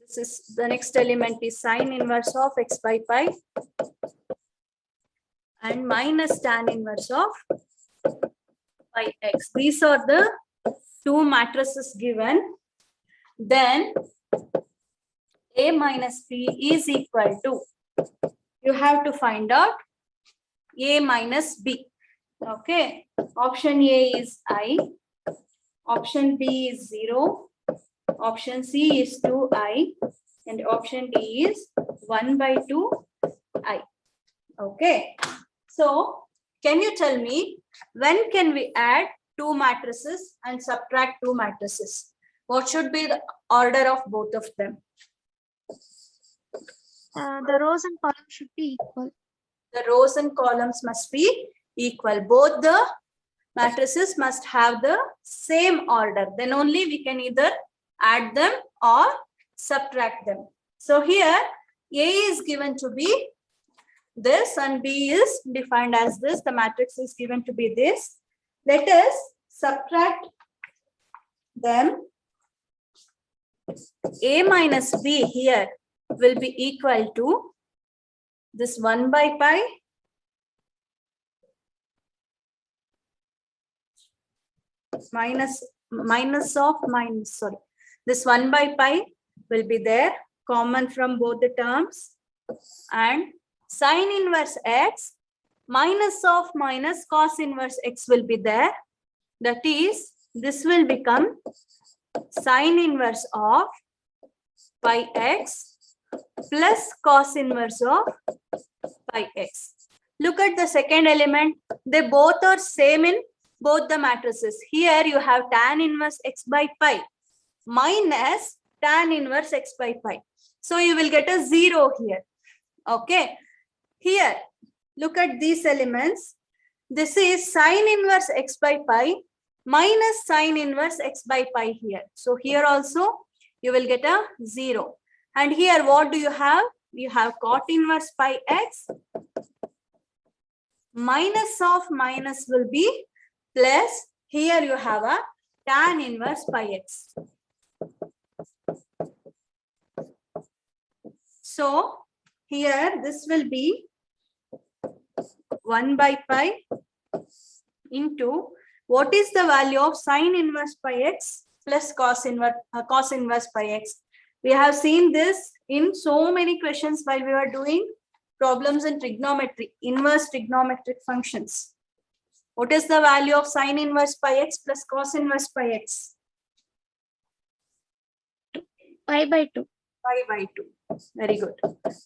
this is the next element is sine inverse of x by pi, and minus tan inverse of by x. These are the two matrices given. Then A minus B is equal to, you have to find out A minus B. Okay. Option A is I. Option B is 0. Option C is 2i. And option D is 1 by 2i. Okay. So, can you tell me when can we add two matrices and subtract two matrices? What should be the order of both of them? The rows and columns should be equal. The rows and columns must be equal. Both the matrices must have the same order. Then only we can either add them or subtract them. So here A is given to be this and B is defined as this. The matrix is given to be this. Let us subtract them. A minus B here will be equal to this 1 by pi minus this 1 by pi will be there, common from both the terms, and sine inverse x minus of minus cos inverse x will be there. That is, this will become sine inverse of pi x plus cos inverse of pi x. Look at the second element. They both are same in both the matrices. Here you have tan inverse x by pi minus tan inverse x by pi. So you will get a 0 here. Okay. Here, look at these elements. This is sine inverse x by pi minus sine inverse x by pi here. So here also you will get a 0. And here what do you have? You have cot inverse pi x minus of minus will be plus, here you have a tan inverse pi x. So here this will be 1 by pi into what is the value of sine inverse pi x plus cos inverse pi x. We have seen this in so many questions while we were doing problems in trigonometry, inverse trigonometric functions. What is the value of sine inverse pi x plus cos inverse pi x? Pi by 2. Pi by 2. Very good.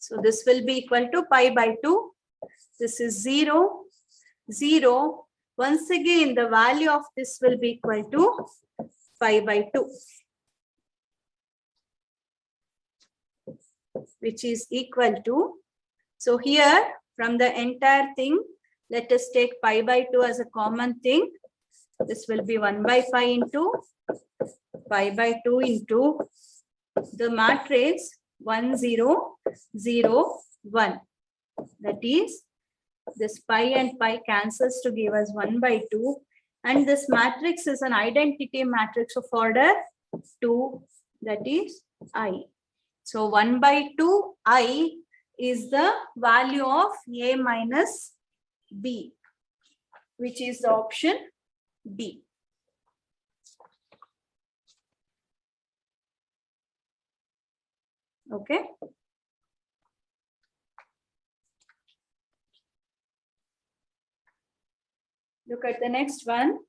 So this will be equal to pi by 2. This is 0, 0. Once again, the value of this will be equal to pi by 2. Which is equal to, so here from the entire thing, let us take pi by 2 as a common thing. This will be 1 by pi into pi by 2 into the matrix 1 0 0 1. That is, this pi and pi cancels to give us 1 by 2. And this matrix is an identity matrix of order 2, that is I. So 1 by 2 I is the value of A minus B, which is the option B. Okay. Look at the next one.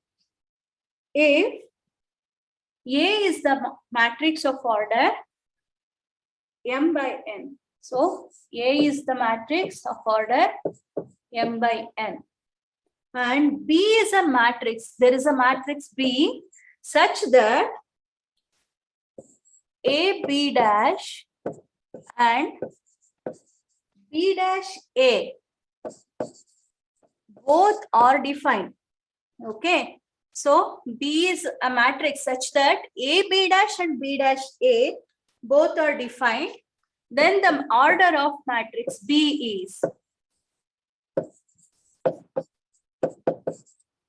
If A is the matrix of order m by n. So A is the matrix of order m by n. And B is a matrix. There is a matrix B such that A B dash and B dash A both are defined. Okay. So B is a matrix such that A B dash and B dash A both are defined. Then the order of matrix B is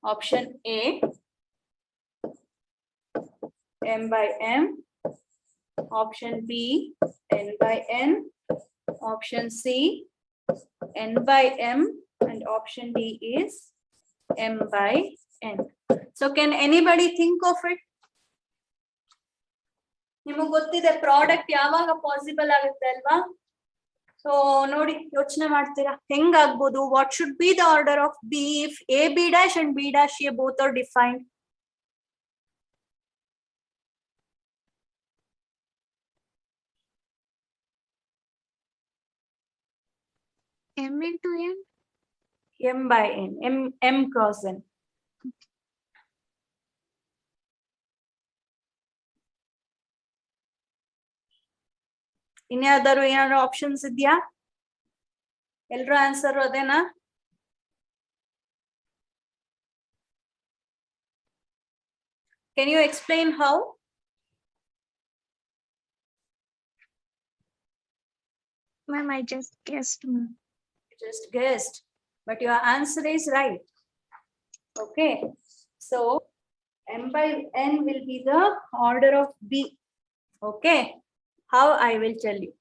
option A, m by m, option B, n by n, option C, n by m, and option D is m by n. So can anybody think of it? ನಿಮಗೆ ಗೊತ್ತಿದೆ product ಯಾವಾಗ possible ಆಗುತ್ತೆ ಅಲ್ವಾ? So ನೋಡಿ ಯೋಚನೆ ಮಾಡ್ತೀರಾ ಹೆಂಗಾಗ್ಬೋದು? What should be the order of B if A B dash and B dash A both are defined? M into N. M by N, M cross N. ಇನ್ಯಾವ್ದಾದ್ರು ಏನಾದ್ರು ಆಪ್ಷನ್ಸ್ ಇದೆಯಾ? ಎಲ್ರೂ ಆನ್ಸರ್ ಅದೇನಾ? Can you explain how? Ma'am, I just guessed. Ma'am. Just guessed, but your answer is right. Okay, so M by N will be the order of B. Okay, how I will tell you.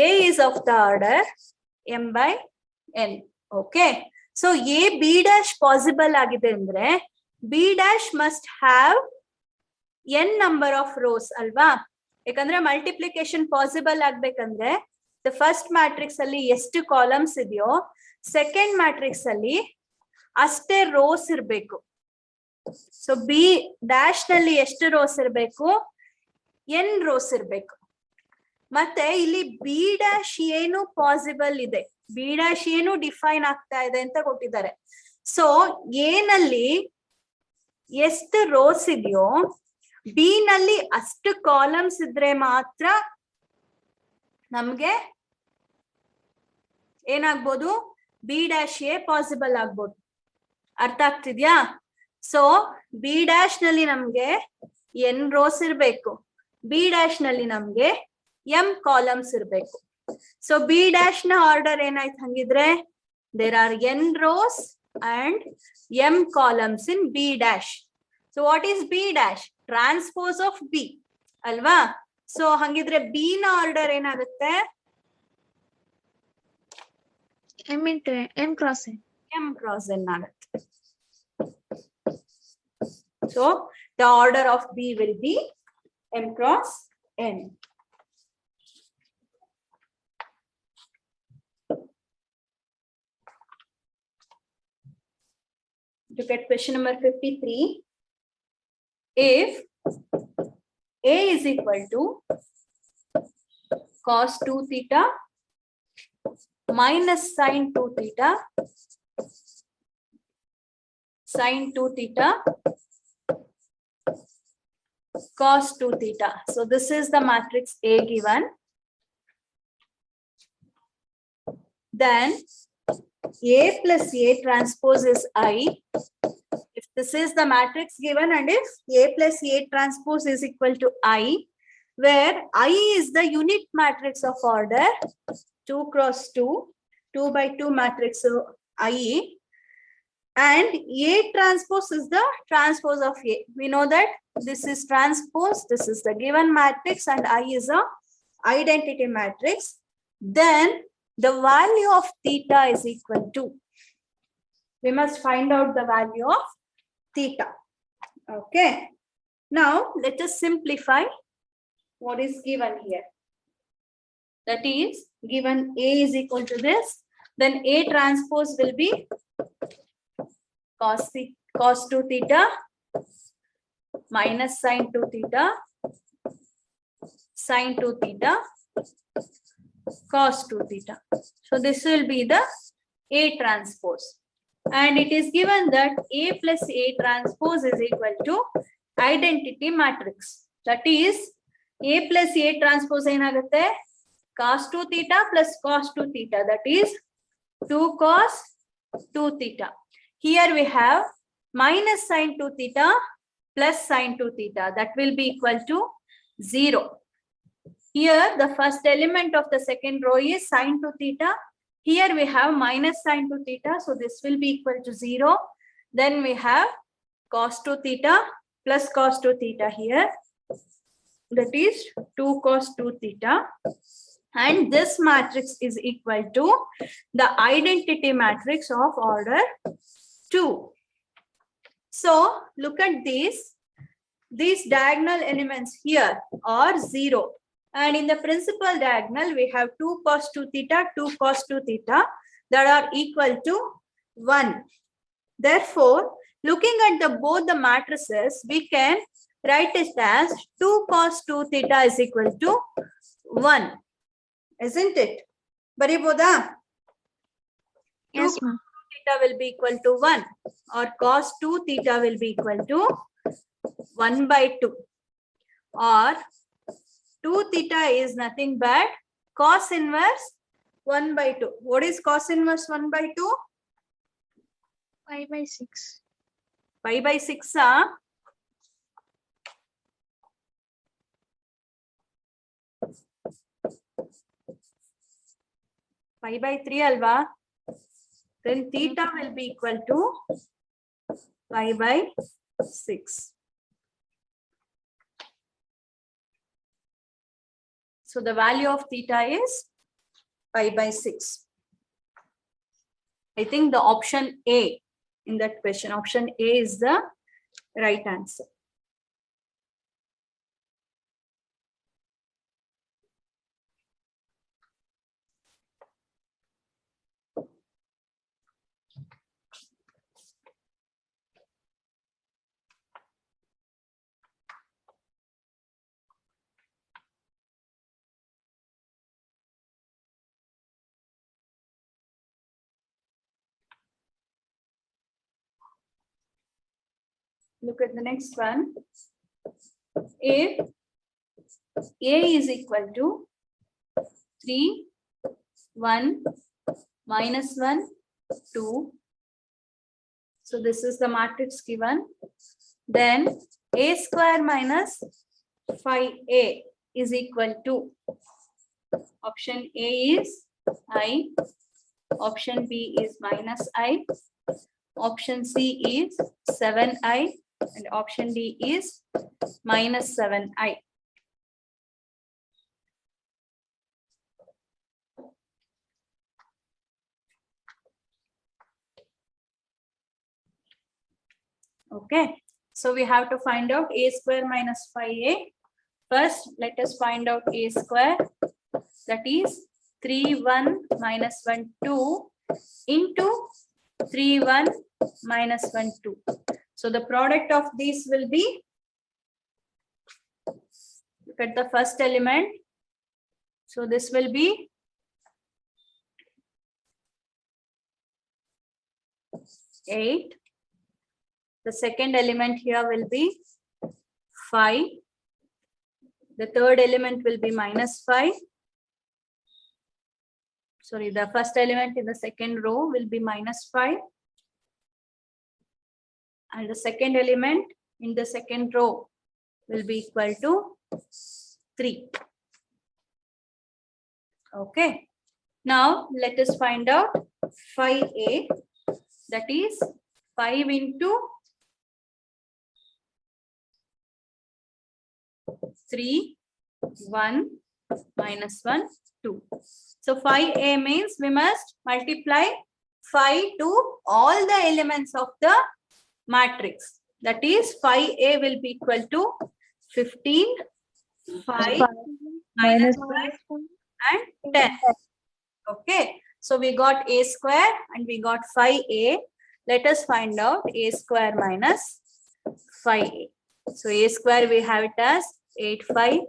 A is of the order M by N. Okay, so A B dash possible agide andre B dash must have N number of rows alva. ಯಾಕಂದ್ರೆ multiplication possible ಆಗ್ಬೇಕಂದ್ರೆ the first matrix ಅಲ್ಲಿ ಎಷ್ಟು columns ಇದೆಯೋ second matrix ಅಲ್ಲಿ ಅಷ್ಟೇ rose ಇರ್ಬೇಕು. So B dash ನಲ್ಲಿ ಎಷ್ಟು ರೋಸ್ ಇರ್ಬೇಕು? ಎನ್ ರೋಸ್ ಇರ್ಬೇಕು. ಮತ್ತೆ ಇಲ್ಲಿ ಬಿ ಡ್ಯಾಶ್ ಏನು ಪಾಸಿಬಲ್ ಇದೆ, ಬಿ ಡ್ಯಾಶ್ ಏನು ಡಿಫೈನ್ ಆಗ್ತಾ ಇದೆ ಅಂತ ಕೊಟ್ಟಿದ್ದಾರೆ. ಸೊ ಎ ನಲ್ಲಿ ಎಷ್ಟು ರೋಸ್ ಇದೆಯೋ ಬಿ ನಲ್ಲಿ ಅಷ್ಟು ಕಾಲಮ್ಸ್ ಇದ್ರೆ ಮಾತ್ರ ನಮ್ಗೆ ಏನಾಗ್ಬೋದು? ಬಿ ಡ್ಯಾಶ್ ಎ ಪಾಸಿಬಲ್ ಆಗ್ಬೋದು. ಅರ್ಥ ಆಗ್ತಿದ್ಯಾ? ಸೊ ಬಿ ಡ್ಯಾಶ್ ನಲ್ಲಿ ನಮ್ಗೆ ಎನ್ ರೋಸ್ ಇರ್ಬೇಕು, ಬಿ ಡ್ಯಾಶ್ ನಲ್ಲಿ ನಮ್ಗೆ ಎಂ ಕಾಲಮ್ಸ್ ಇರ್ಬೇಕು. ಸೊ ಬಿ ಡ್ಯಾಶ್ ನ ಆರ್ಡರ್ ಏನಾಯ್ತು ಹಂಗಿದ್ರೆ? There are n rows and m columns in B dash. So what is B dash? Transpose of B ಅಲ್ವಾ? ಸೊ ಹಂಗಿದ್ರೆ ಬಿ ನ ಆರ್ಡರ್ ಏನಾಗುತ್ತೆ? M into N cross N. M cross N ಆಗುತ್ತೆ. So the order of B will be M cross N. Look at question number 53. If A is equal to cos 2 theta minus sin 2 theta, sin 2 theta, cos 2 theta. So this is the matrix A given. Then A plus A transpose is I. If this is the matrix given and if A plus A transpose is equal to I, where I is the unit matrix of order 2 cross 2, 2 by 2 matrix I, and A transpose is the transpose of A. We know that this is transpose, this is the given matrix, and I is a identity matrix. Then the value of theta is equal to, we must find out the value of theta. Okay, now let us simplify what is given here. That is, given A is equal to this, then A transpose will be cos 2 theta minus sin 2 theta, sin 2 theta, cos 2 theta. So this will be the A transpose. And it is given that A plus A transpose is equal to identity matrix. That is, A plus A transpose ಏನಾಗುತ್ತೆ? Cos 2 theta plus cos 2 theta. That is 2 cos 2 theta. Here we have minus sin 2 theta plus sin 2 theta. That will be equal to 0. Here the first element of the second row is sin 2 theta. Here we have minus sin 2 theta. So this will be equal to 0. Then we have cos 2 theta plus cos 2 theta here. That is 2 cos 2 theta. And this matrix is equal to the identity matrix of order 2. So look at these. These diagonal elements here are 0. And in the principal diagonal, we have 2 cos 2 theta, 2 cos 2 theta that are equal to 1. Therefore, looking at the both the matrices, we can write it as 2 cos 2 theta is equal to 1. Isn't it? Bariboda? Yes, ma'am. Theta will be equal to 1 or cos 2 theta will be equal to 1 by 2 or 2 theta is nothing but cos inverse 1 by 2. What is cos inverse 1 by 2? 5 by 6. 5 by 6. Huh? Pi by 3 alva. Then theta will be equal to pi by 6. So the value of theta is pi by 6. I think the option A in that question, option A is the right answer. Look at the next one. If A is equal to 3, 1, minus 1, 2. So this is the matrix given. Then A square minus 5A is equal to, option A is I, option B is minus I, option C is 7I, and option D is minus 7I. Okay, so we have to find out A square minus 5A. First, let us find out A square. That is 3, 1, minus 1, 2 into 3, 1, minus 1, 2. So the product of these will be, look at the first element. So this will be 8. The second element here will be 5. The third element will be minus 5. Sorry, the first element in the second row will be minus 5. And the second element in the second row will be equal to 3. Okay. Now let us find out 5A. That is 5 into 3, 1, minus 1, 2. So 5A means we must multiply 5 to all the elements of the matrix. That is 5A will be equal to 15, 5, minus 5 and 10. Okay. So we got A square and we got 5A. Let us find out A square minus 5A. So A square we have it as 8, 5,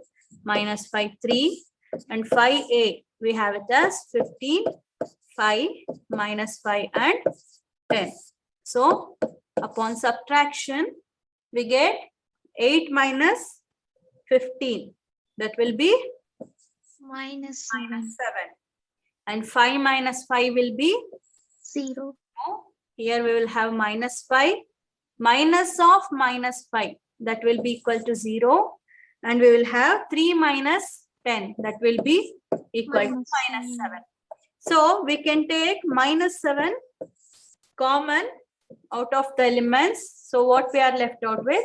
minus 5, 3. And 5A we have it as 15, 5, minus 5 and 10. So upon subtraction, we get 8 minus 15. That will be Minus minus 7. And 5 minus 5 will be 0. Here we will have minus 5. Minus of minus 5. That will be equal to 0. And we will have 3 minus 10. That will be equal to minus 7. So we can take minus 7 common out of the elements. So what we are left out with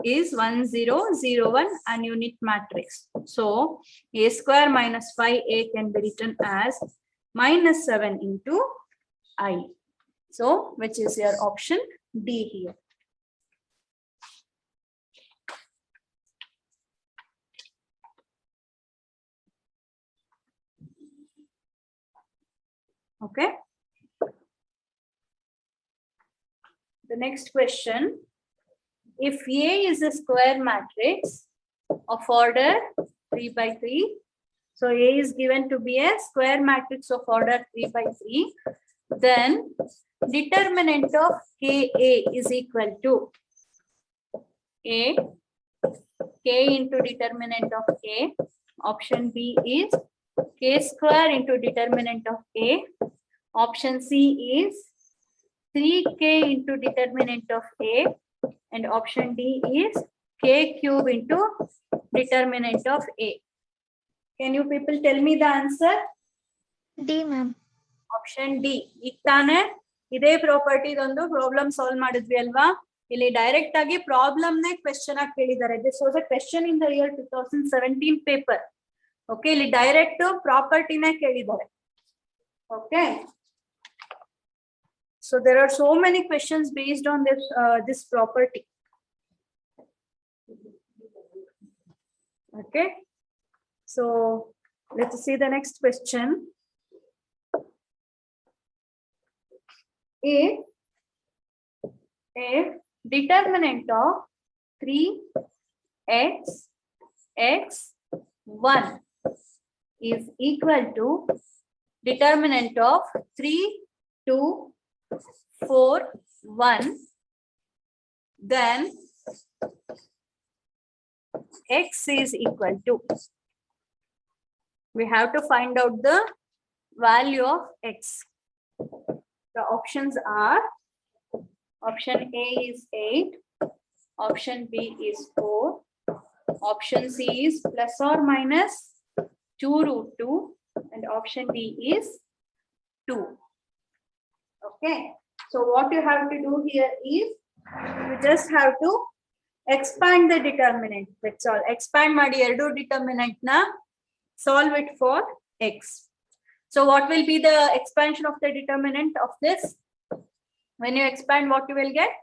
is 1, 0, 0, 1 and unit matrix. So A square minus 5A can be written as minus 7 into I. So which is your option D here. Okay. The next question. If A is a square matrix of order 3 by 3, so A is given to be a square matrix of order 3 by 3, then determinant of KA is equal to A, K into determinant of A. Option B is K square into determinant of A. Option C is 3K into determinant of A. And option D is K cube into determinant of A. Can you people tell me the answer? D, ma'am. Option D. ಈಗ ತಾನೇ ಇದೇ property ಒಂದು problem solve ಮಾಡಿದ್ವಿ ಅಲ್ವಾ? ಇಲ್ಲಿ direct ಆಗಿ problem ನೇ question ಆಗಿ ಕೇಳಿದ್ದಾರೆ. This was a question in the year 2017 paper. Okay, ಇಲ್ಲಿ ಡೈರೆಕ್ಟ್ ಪ್ರಾಪರ್ಟಿನೇ ಕೇಳಿದ್ದಾರೆ. Okay, so there are so many questions based on this property. Okay, so let's see the next question. If determinant of 3x x 1 is equal to determinant of 3 2 4 1, then x is equal to, we have to find out the value of x. The options are, option A is 8, option B is 4, option C is plus or minus 2 root 2, and option D is 2. Okay, so what you have to do here is you just have to expand the determinant. That's all. Expand ಮಾಡಿ ಎರಡು determinant na, solve it for x. So what will be the expansion of the determinant of this? When you expand, what you will get?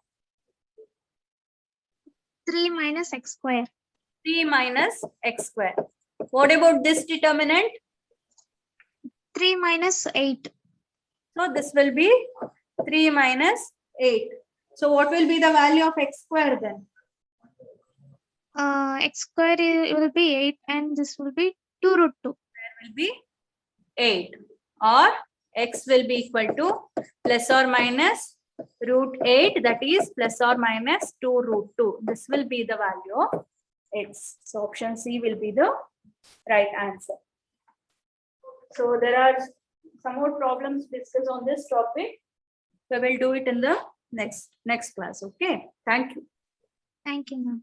3 minus x square. 3 minus x square. What about this determinant? 3 minus 8. So this will be 3 minus 8. So what will be the value of x square then? X square will be 8 and this will be 2 root 2. There will be 8, or x will be equal to plus or minus root 8, that is plus or minus 2 root 2. This will be the value of x. So option C will be the right answer. So there are some more problems discussed on this topic. We will do it in the next class. Okay, thank you. Thank you, ma'am.